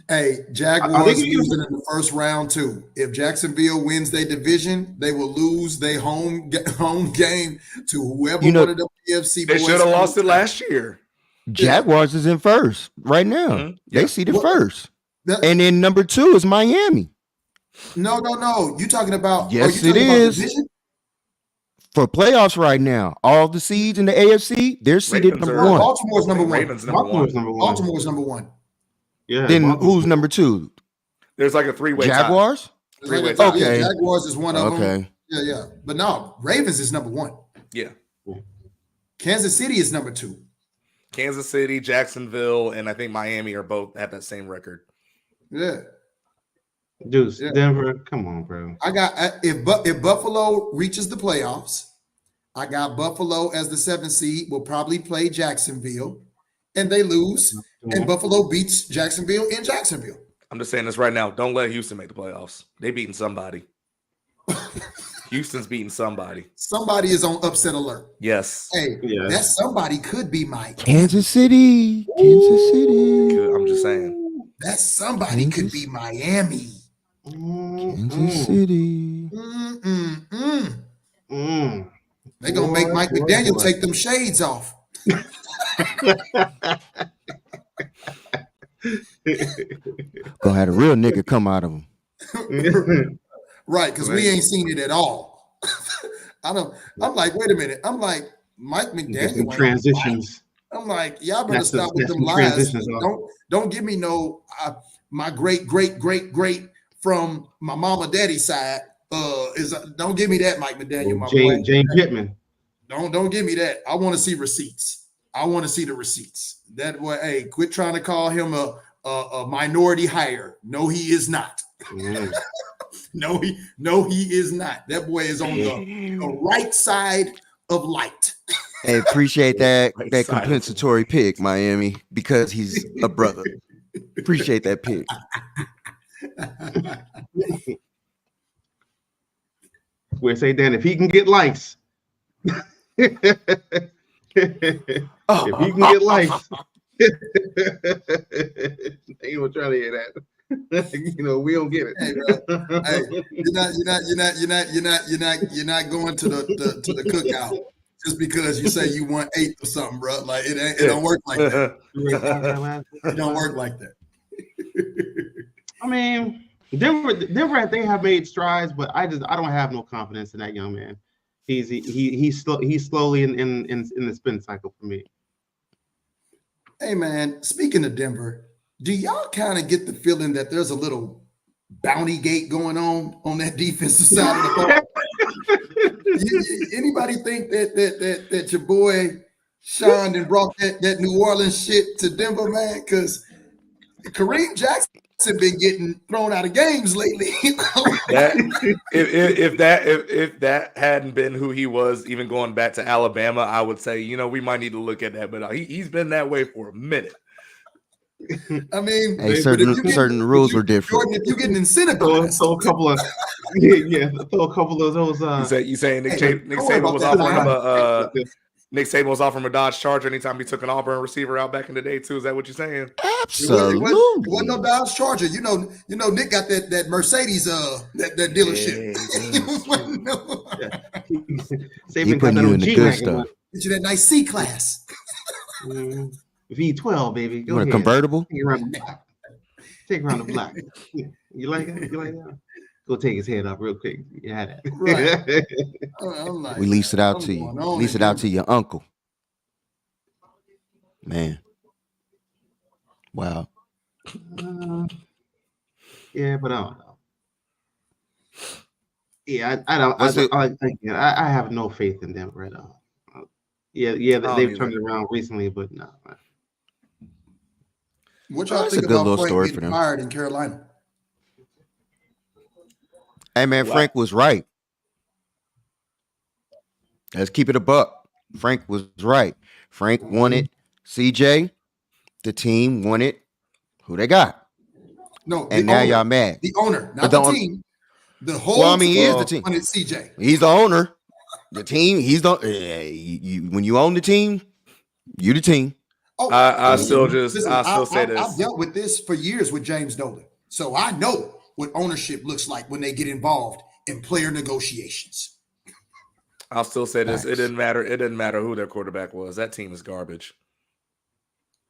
Hey, Jaguars losing in the first round too. If Jacksonville wins their division, they will lose their home game to whoever wanted the PFC. They should have lost it last year. Jaguars is in first right now. Mm-hmm. They seeded first. And then number 2 is Miami. No. You talking about? Yes, it is. For playoffs right now, all the seeds in the AFC, they're seeded number 1. Baltimore's number 1. Ravens number 1. Baltimore's number 1. Yeah. Then who's number 2? There's like a 3-way Jaguars. Three-way okay. Yeah, Jaguars is one of them. Okay. Yeah. But no, Ravens is number 1. Yeah. Kansas City is number 2. Kansas City, Jacksonville, and I think Miami are both have that same record. Yeah. Deuce, Denver, come on, bro. I got if Buffalo reaches the playoffs, I got Buffalo as the 7th seed. Will probably play Jacksonville, and they lose. And Buffalo beats Jacksonville in Jacksonville. I'm just saying this right now. Don't let Houston make the playoffs. They beating somebody. Houston's beating somebody. Somebody is on upset alert. Yes. Hey, that somebody could be Mike. Kansas City. I'm just saying. That somebody could be Miami. Kansas City. They're gonna make Mike McDaniel take them shades off. Gonna have a real nigga come out of him. Right, because we ain't seen it at all. I'm like, wait a minute. I'm like, Mike McDaniel transitions. I'm like, y'all better stop with them lies. Don't give me no my great from my mama daddy side. Don't give me that, Mike McDaniel, my boy. Jane Pittman. Don't give me that. I want to see receipts. I want to see the receipts. That way, hey, quit trying to call him a minority hire. No, he is not. No, he is not. That boy is on the right side of light. Hey, appreciate that compensatory pick, Miami, because he's a brother. Appreciate that pick. We'll say, Dan, if he can get likes. If he can get likes. Ain't gonna try to hear that. We don't get it. Hey, bro. Hey, you're not going to the cookout just because you say you want 8 or something, bro. Like it don't work like that. It don't work like that. I mean, Denver, they have made strides, but I don't have no confidence in that young man. He's slowly in the spin cycle for me. Hey man, speaking of Denver, do y'all kind of get the feeling that there's a little bounty gate going on that defensive side of the ball? Anybody think that your boy Sean and brought that New Orleans shit to Denver, man? Because Kareem Jackson been getting thrown out of games lately. If that hadn't been who he was, even going back to Alabama, I would say, we might need to look at that. But he's been that way for a minute. I mean, hey, certain rules were different. Jordan, if you're getting incentivized, throw a couple of those. You saying Nick Saban was offering him Nick Saban was offering a Dodge Charger anytime he took an Auburn receiver out back in the day too. Is that what you're saying? Absolutely. It wasn't no Dodge Charger. You know, Nick got that Mercedes that dealership. He putting you in the good stuff. Get you that nice C class. V12, baby. You want a convertible? Take around the block. You like it? You like that? Go take his head off real quick. You had it. Right. Like, we lease it out to you. Lease it out to your uncle. Man. Wow. Yeah, but I don't know. Yeah, I don't. I have no faith in Denver at all. Yeah, they've turned it around recently, but no. What y'all think about Frank getting fired in Carolina? Hey man, Frank was right. Let's keep it a buck. Frank was right. Frank wanted CJ. The team wanted who they got. No, and now y'all mad. The owner, not the team. The whole he is the team. Wanted CJ. He's the owner. The team. He's the. When you own the team, you the team. I still say this. I've dealt with this for years with James Dolan, so I know what ownership looks like when they get involved in player negotiations. I'll still say this. It didn't matter. It didn't matter who their quarterback was. That team is garbage.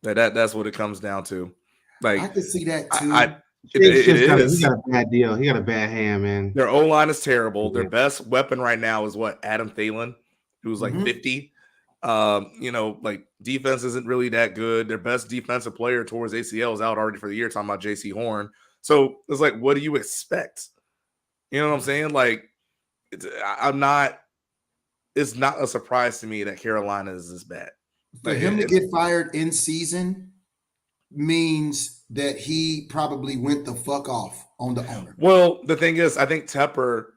That's what it comes down to. Like I can see that too. He got a bad deal. He got a bad hand, man. Their O-line is terrible. Their best weapon right now is Adam Thielen, who's like 50. Like defense isn't really that good. Their best defensive player towards ACL is out already for the year, talking about J.C. Horn. So it's like, what do you expect? You know what I'm saying? Like, it's not a surprise to me that Carolina is this bad. For him to get fired in season means that he probably went the fuck off on the owner. Well, the thing is, I think Tepper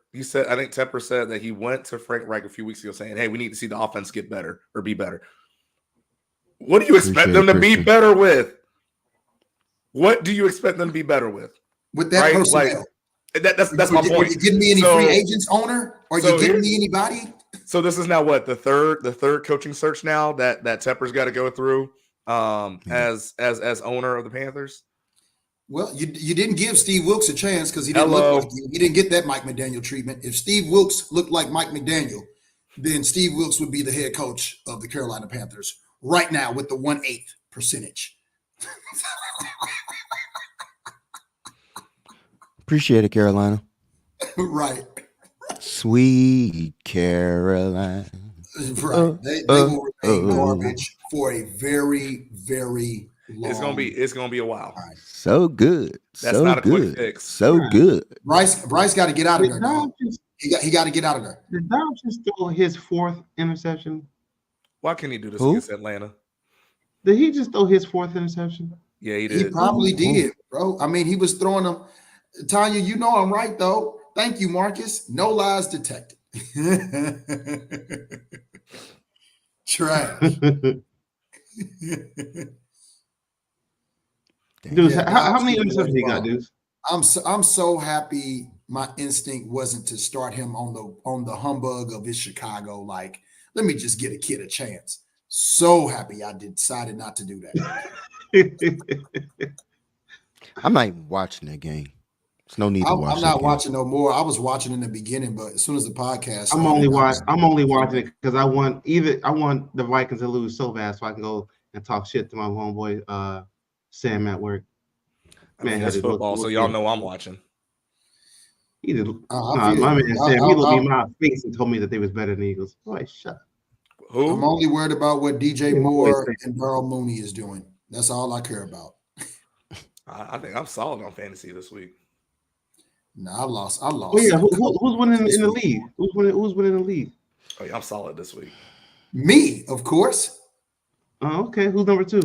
said that he went to Frank Reich a few weeks ago saying, hey, we need to see the offense get better or be better. What do you expect them to be better with? What do you expect them to be better with? With that personnel? Like, that's my point. You getting me any free agents, owner? Or you getting me anybody? So this is now what the third coaching search now that Tepper's got to go through as owner of the Panthers. Well, you didn't give Steve Wilkes a chance because he didn't look like you. He didn't get that Mike McDaniel treatment. If Steve Wilkes looked like Mike McDaniel, then Steve Wilkes would be the head coach of the Carolina Panthers right now with the 1/8 percentage. Appreciate it, Carolina. Right. Sweet Carolina. Right. They will remain garbage for a very, very long It's gonna be a while. time. So good. That's so not a good. quick fix. So good. Bryce got to get out of there. He got to get out of there. Did Dom just throw his 4th interception? Why can't he do this Who? against Atlanta? Did he just throw his 4th interception? Yeah, he did. He probably did, bro. I mean, he was throwing them. Tanya, you know I'm right, though. Thank you, Marcus. No lies detected. Trash. Dude, how many interceptions he got, dude? I'm so happy my instinct wasn't to start him on the humbug of his Chicago. Like, let me just get a kid a chance. So happy I decided not to do that. I'm not even watching that game. There's no need to watch. I'm not watching no more. I was watching in the beginning, but as soon as the podcast started, I'm only watching it because I want the Vikings to lose so bad so I can go and talk shit to my homeboy Sam at work. Man, it's football, so y'all know I'm watching. He did. My man Sam, he looked me in my face and told me that they was better than the Eagles. Boy, shut up. Who? I'm only worried about what DJ Moore and Darrell Mooney is doing. That's all I care about. I think I'm solid on fantasy this week. No, I lost. Oh yeah, who's winning in the league? Who's winning the league? Oh yeah, I'm solid this week. Me, of course. Oh, okay. Who's number 2?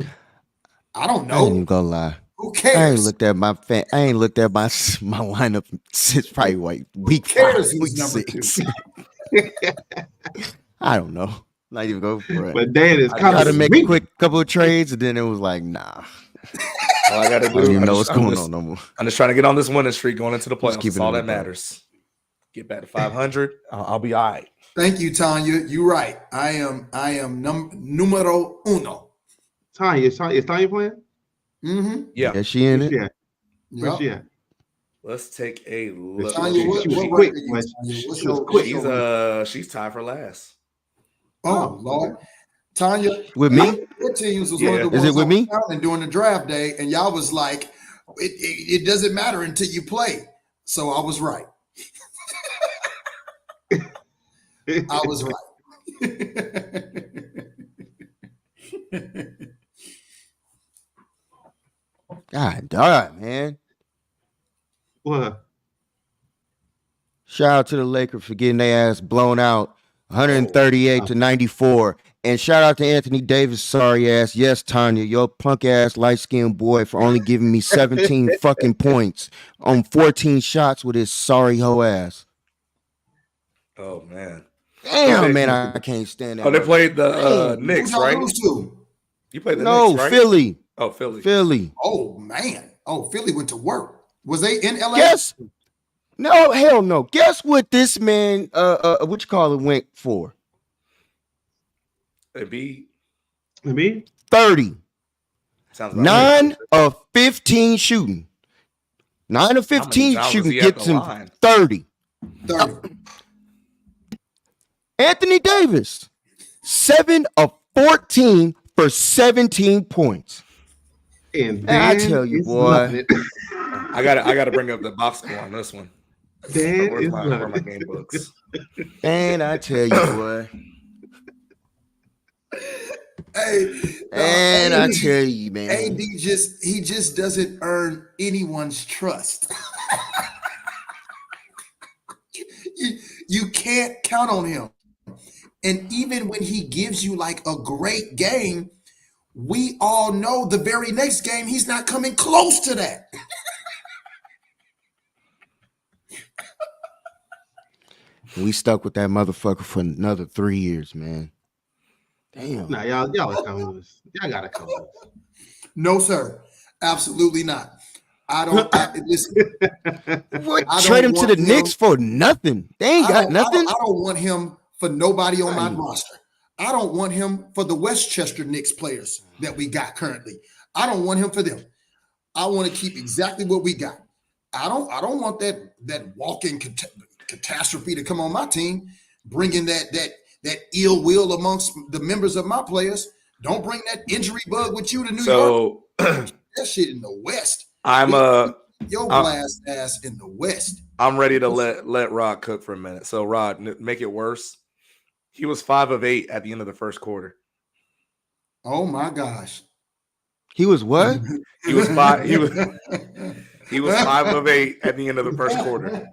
I don't know. I ain't even gonna lie. Who cares? I ain't looked at my lineup since probably like week 5, week 6. I don't know. Not even go for it. But Dan is I tried to make a quick couple of trades, and then it was like, nah. All I gotta do. I don't even know what's going on no more. I'm just trying to get on this winning streak going into the playoffs. That's all that matters. Get back to 500. I'll be all right. Thank you, Tanya. You're right. I am numero uno. Tanya, is Tanya playing? Mm-hmm. Yeah. Is she in it? Yeah. Where's she at? Let's take a look. Tanya, She's tied for last. Oh Lord, Tanya, with me? Your teams was one of the ones. Is it with me? During the draft day, and y'all was like, it doesn't matter until you play. So I was right. I was right. God darn, man. What? Shout out to the Lakers for getting their ass blown out 138-94. And shout out to Anthony Davis, sorry ass. Yes, Tanya, your punk ass light-skinned boy for only giving me 17 fucking points on 14 shots with his sorry hoe ass. Oh man. Damn, man, I can't stand that. Oh, they played the Knicks, right? You played the Knicks, right? Philly. Oh, Philly. Philly. Oh man. Oh, Philly went to work. Was they in LA? Yes. No, hell no. Guess what this man what you call it went for? It be 30. Sounds 9 of 15 shooting. 9 of 15 shooting gets him 30. Anthony Davis, 7 of 14 for 17 points. And I tell you, boy. I gotta bring up the box score on this one. Where's my game books? And I tell you, boy. I tell you, man. AD just doesn't earn anyone's trust. you can't count on him. And even when he gives you like a great game, we all know the very next game he's not coming close to that. We stuck with that motherfucker for another 3 years, man. Damn. Nah, y'all are coming with us. Y'all gotta come with us. No, sir. Absolutely not. Listen. Trade him to the Knicks for nothing. They ain't got nothing. I don't want him for nobody on my roster. I don't want him for the Westchester Knicks players that we got currently. I don't want him for them. I want to keep exactly what we got. I don't want that walking catastrophe to come on my team, bringing that that ill will amongst the members of my players. Don't bring that injury bug with you to New York. That shit in the West. Your blast ass in the West. I'm ready to let Rod cook for a minute. So Rod, make it worse. He was 5 of 8 at the end of the first quarter. Oh my gosh. He was what? He was 5 of 8 at the end of the first quarter.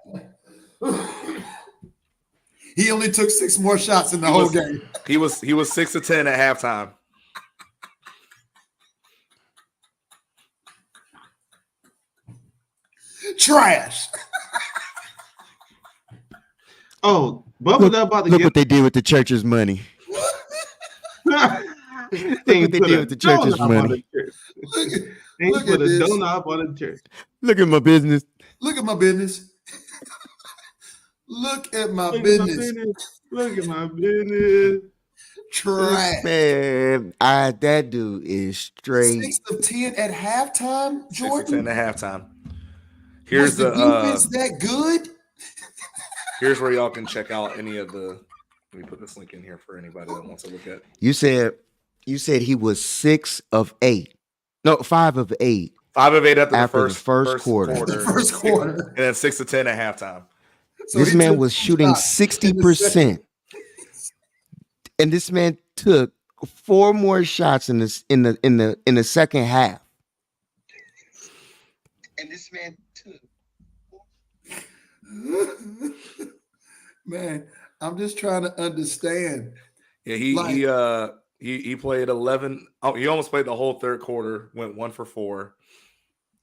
He only took 6 more shots in the whole game. He was 6 of 10 at halftime. Trash. Oh, Bubba about to look what they did with the church's money. Look what they did with the church's money. Look at this. Donut on the church. Look at my business. Look at my business. Look at my business. Look at my business. Trash. Man, that dude is straight. 6 of 10 at halftime, Jordan. 6 of 10 at halftime. Here's the defense that good? Here's where y'all can check out any of the. Let me put this link in here for anybody that wants to look at. You said he was 6 of 8. No, 5 of 8. 5 of 8 after the first quarter. The first quarter. And then 6 of 10 at halftime. So this man was shooting 60%. And this man took 4 more shots in the second half. And this man took. Man, I'm just trying to understand. Yeah, he played 11. Oh, he almost played the whole third quarter. Went 1 for 4,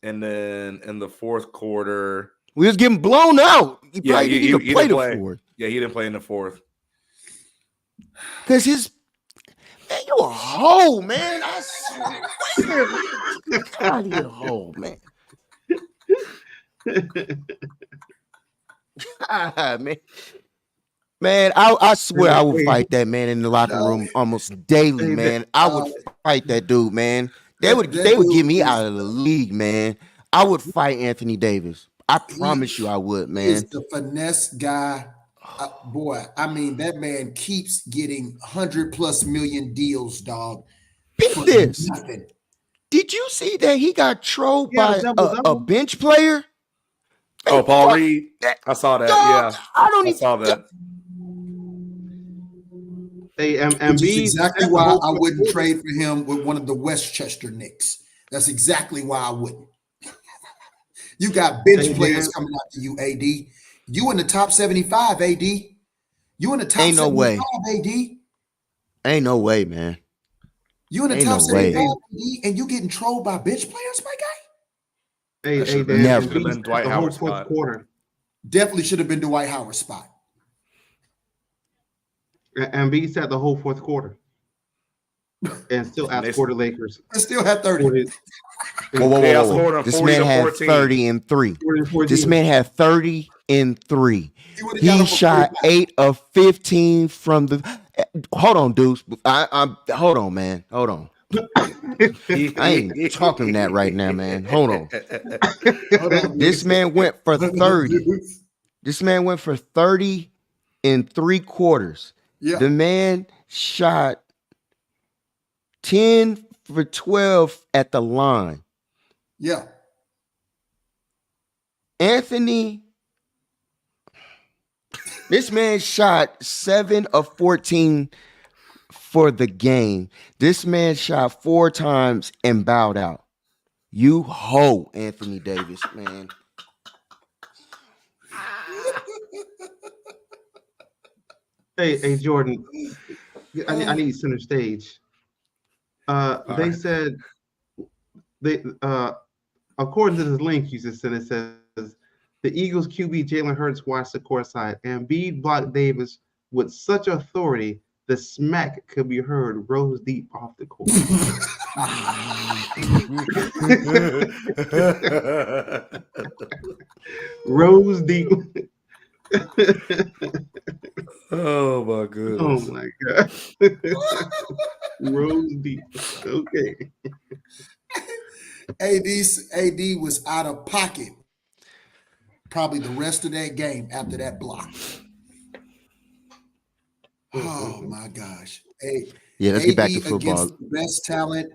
and then in the fourth quarter, we was getting blown out. He didn't play the fourth. Yeah, he didn't play in the fourth. Cause man, you a hoe, man. I swear, God, you a hoe, man. Man, I swear I would fight that man in the locker room almost daily, man. I would fight that dude, man. They would get me out of the league, man. I would fight Anthony Davis. I promise you I would, man. He's the finesse guy. Boy, I mean, that man keeps getting 100+ million deals, dog. Beat this. Nothing. Did you see that he got trolled by a bench player? Oh, Paul Reed. I saw that. Dog, yeah, I saw that. Hey, which is exactly why I wouldn't trade for him with one of the Westchester Knicks. That's exactly why I wouldn't. You got bench players coming out to you, AD. You in the top 75, AD. You in the top 75, AD. Ain't no way, man. You in the top 75, AD, and you getting trolled by bench players, my guy? Hey, should have been Dwight Howard's spot. Definitely should have been Dwight Howard's spot. And B sat the whole fourth quarter. And still outscored the Lakers. And still had 30. Whoa. This man had 30 and 3. This man had 30 and 3. He shot 8 of 15 from the. Hold on, Deuce. Hold on, man. Hold on. I ain't talking that right now, man. Hold on. This man went for 30. This man went for 30 in 3 quarters. Yeah. The man shot 10 for 12 at the line. Yeah. Anthony, this man shot 7 of 14 for the game. This man shot 4 times and bowed out. You hoe, Anthony Davis, man. Hey, Jordan. I need center stage. They said according to this link you just sent, it says the Eagles QB Jalen Hurts watched the court side and Embiid blocked Davis with such authority the smack could be heard rows deep off the court. Rows deep. Oh my goodness. Oh my god. Rose deep. Okay. AD was out of pocket probably the rest of that game after that block. Oh my gosh. Hey, Yeah, let's get back to AD football. against the best talent.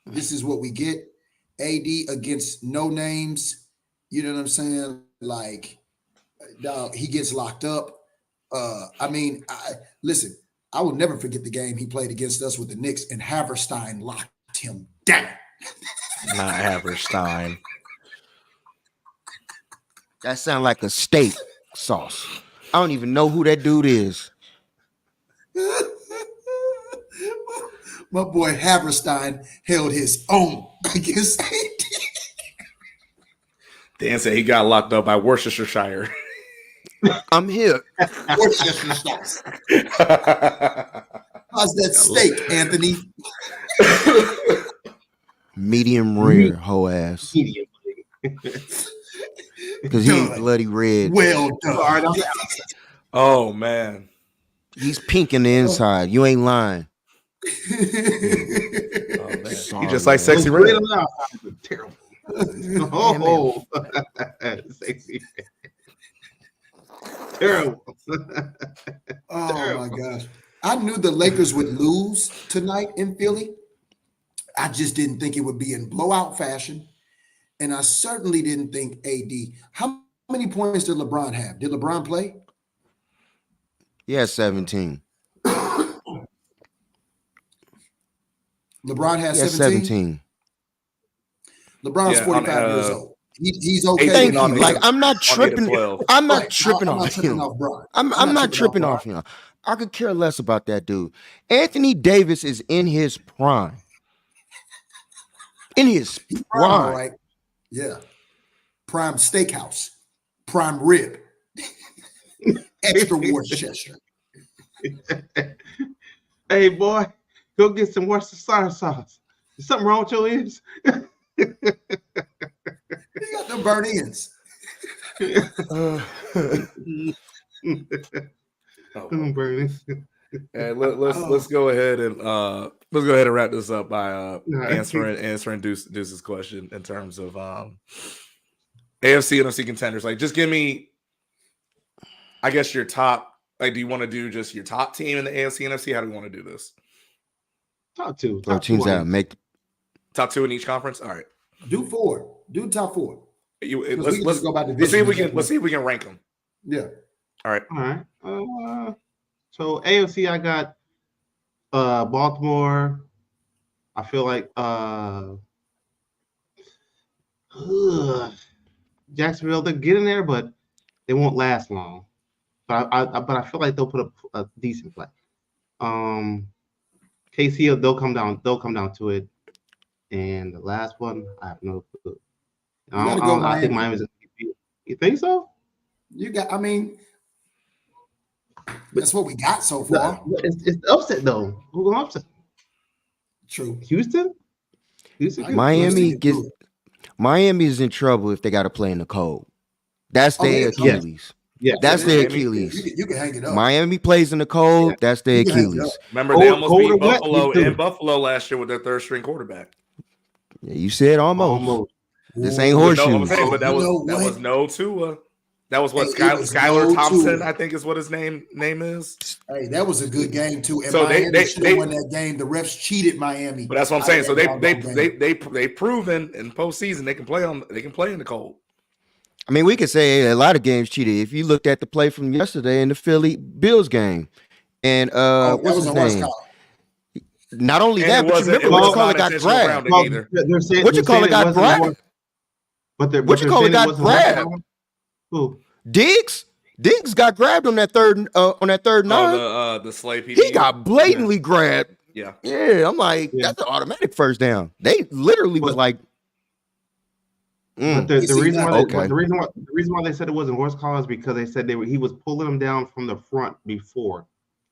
This is what we get. AD against no names. You know what I'm saying? Like, dog, he gets locked up. Listen, I will never forget the game he played against us with the Knicks, and Haverstein locked him down. Not Haverstein. That sounds like a steak sauce. I don't even know who that dude is. My boy Haverstein held his own against AD. Dan said he got locked up by Worcestershire. I'm here. Worcestershire. How's that steak, Anthony? Medium rare, hoe ass. Medium. Because he ain't bloody red. Well done. Oh man, he's pink in the inside. You ain't lying. Oh, man. Sorry, he just like man. sexy red. Terrible. Oh, sexy. Terrible. Oh my gosh. I knew the Lakers would lose tonight in Philly. I just didn't think it would be in blowout fashion. And I certainly didn't think AD. How many points did LeBron have? Did LeBron play? He has 17. LeBron has 17. LeBron's 45 years old. He's okay. Thank you. Like, I'm not tripping. I'm not tripping off him. I'm not tripping off him. I could care less about that dude. Anthony Davis is in his prime. In his prime. Right? Yeah. Prime steakhouse. Prime rib. Extra Worcestershire. Hey, boy, go get some Worcestershire sauce. Is something wrong with your ears? You got them burnt ends. And let's go ahead and wrap this up by answering Deuce's question in terms of AFC and NFC contenders. Like, just give me, I guess, your top. Like, do you want to do just your top team in the AFC and NFC? How do you want to do this? Top two. Top teams out. Make top two in each conference. All right. Do four. Do top four. Let's go back to this. Let's see if we can rank them. Yeah. All right. So AFC, I got Baltimore. I feel like Jacksonville, they're getting there, but they won't last long. But I feel like they'll put up a decent play. KC, they'll come down to it. And the last one, I have no clue. I think Miami's. You think so? That's what we got so far. It's upset though. Who's going upset? True. Houston. Miami is in trouble if they got to play in the cold. That's their Achilles. Yeah, that's their Achilles. You can hang it up. Miami plays in the cold. That's their Achilles. Remember, they almost beat Buffalo in Buffalo last year with their third string quarterback. Yeah, you said almost. This ain't horseshoes. But that was no Tua. That was what Skylar Thompson, I think, is what his name is. Hey, that was a good game too. And so Miami should have won that game. The refs cheated Miami. But that's what I'm saying. So they've proven in postseason they can play in the cold. I mean, we could say a lot of games cheated. If you looked at the play from yesterday in the Philly Bills game, and what's his name? Not only that, but you remember what you call it got grabbed. What you call it got grabbed? What you call it got grabbed? Who? Diggs got grabbed on that third nine. The Slay PD. He got blatantly grabbed. Yeah. I'm like, that's an automatic first down. They literally was like. But the reason why they said it wasn't horse collar is because they said he was pulling them down from the front before.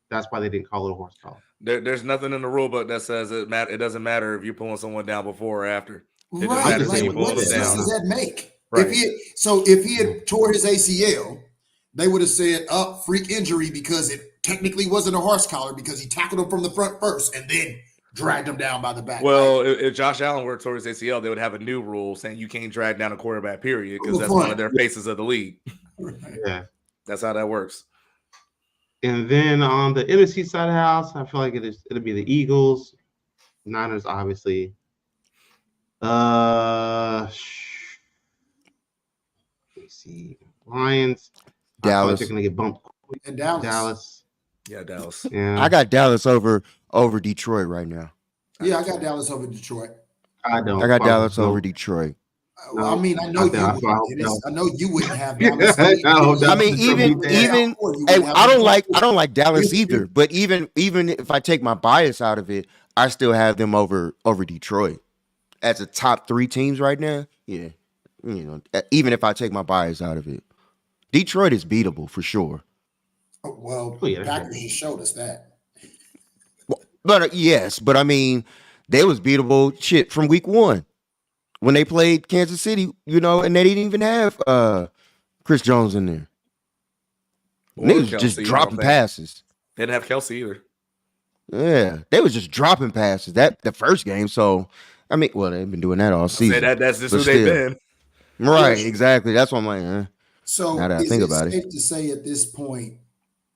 That's why they didn't call it a horse collar. There's nothing in the rule book that says it doesn't matter if you're pulling someone down before or after. It right. Like, what sense does that make? Right. If he had tore his ACL, they would have said freak injury because it technically wasn't a horse collar because he tackled him from the front first and then dragged him down by the back. Well, if Josh Allen were to tore his ACL, they would have a new rule saying you can't drag down a quarterback, period, because that's one of their faces of the league. Yeah. That's how that works. And then on the NFC side of the house, I feel like it'll be the Eagles, Niners, obviously. Let me see. Lions. Dallas. I feel like they're gonna get bumped. And Dallas. Yeah, Dallas. Yeah. I got Dallas over Detroit right now. Yeah, I got Dallas over Detroit. I don't. I got Dallas over Detroit. Well, I mean, I know you wouldn't. I know you wouldn't have Dallas. I mean, even hey, I don't like Dallas either. But even if I take my bias out of it, I still have them over Detroit as a top 3 teams right now. Yeah, even if I take my bias out of it, Detroit is beatable for sure. Well, Packers just showed us that. But yes, but I mean, they was beatable shit from week 1 when they played Kansas City, and they didn't even have Chris Jones in there. They was just dropping passes. They didn't have Kelsey either. Yeah, they was just dropping passes the first game. So I mean, well, they've been doing that all season. That's just who they've been. Right, exactly. That's what I'm like. So now that I think about it, safe to say at this point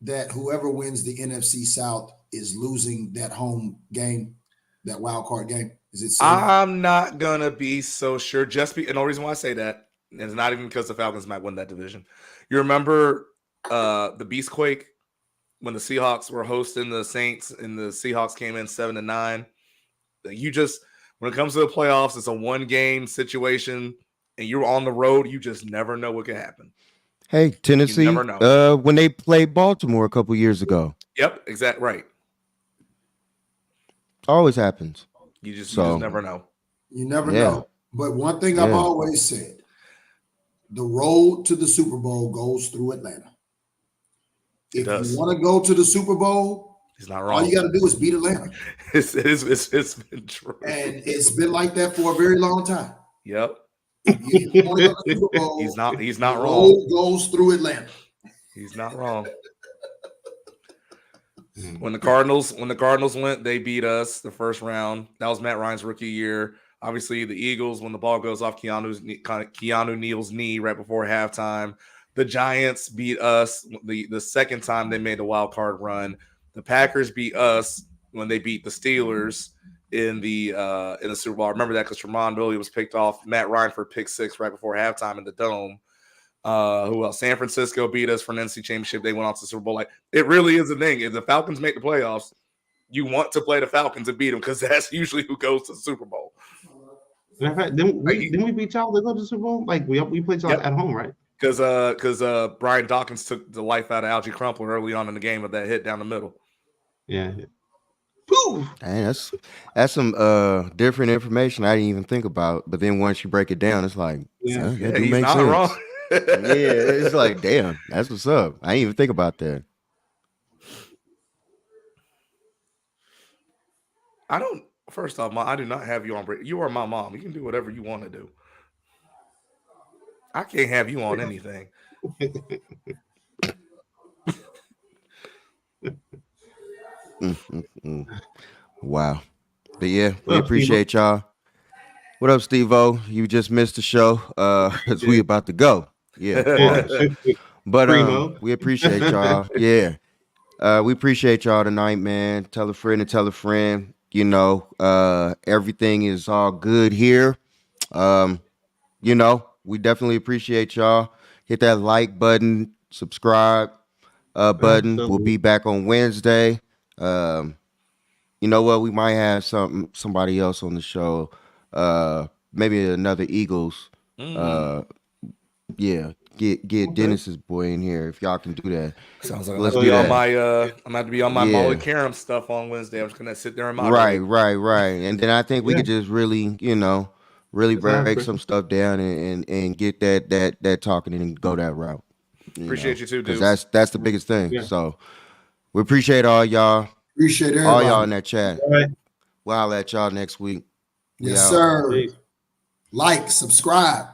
that whoever wins the NFC South is losing that home game, that wild card game? Is it safe? I'm not gonna be so sure. And the only reason why I say that is not even because the Falcons might win that division. You remember the Beastquake when the Seahawks were hosting the Saints and the Seahawks came in 7-9. When it comes to the playoffs, it's a 1-game situation, and you're on the road. You just never know what can happen. Hey, Tennessee, you never know. When they played Baltimore a couple years ago. Yep, exactly right. Always happens. You just never know. You never know. But one thing I've always said, the road to the Super Bowl goes through Atlanta. If you want to go to the Super Bowl, he's not wrong. All you got to do is beat Atlanta. It's been true. And it's been like that for a very long time. Yep. If you want to go to the Super Bowl, he's not wrong. Road goes through Atlanta. He's not wrong. When the Cardinals went, they beat us the first round. That was Matt Ryan's rookie year. Obviously, the Eagles, when the ball goes off Keanu Neal's knee right before halftime. The Giants beat us the second time they made a wild card run. The Packers beat us when they beat the Steelers in the Super Bowl. I remember that because Tramon Williams was picked off Matt Ryan for pick 6 right before halftime in the Dome. Who else? San Francisco beat us for an NC championship. They went on to the Super Bowl. Like, it really is a thing. If the Falcons make the playoffs, you want to play the Falcons and beat them because that's usually who goes to the Super Bowl. In fact, didn't we beat y'all to go to the Super Bowl? Like we played y'all at home, right? Because Brian Dawkins took the life out of Algie Crumpler early on in the game with that hit down the middle. Yeah. Poof. Dang, that's some different information I didn't even think about. But then once you break it down, it's like, he's not wrong. Yeah, it's like, damn, that's what's up. I didn't even think about that. First off, I do not have you on break. You are my mom. You can do whatever you want to do. I can't have you on anything. Wow. But yeah, we appreciate y'all. What up, Steve-O? You just missed the show. Because we about to go. Yeah. But we appreciate y'all. Yeah. We appreciate y'all tonight, man. Tell a friend and tell a friend. Everything is all good here. We definitely appreciate y'all. Hit that like button, subscribe button. We'll be back on Wednesday. You know what? We might have somebody else on the show. Maybe another Eagles. Get Dennis's boy in here if y'all can do that. Sounds like I'm about to be on my Molly Karam stuff on Wednesday. I'm just gonna sit there and moderate. Right. And then I think we could just really, really break some stuff down and get that talking and go that route. Appreciate you too, dude. Because that's the biggest thing. Yeah. So we appreciate all y'all. Appreciate everybody. All y'all in that chat. Right. We'll holler at y'all next week. Yes, sir. Like, subscribe.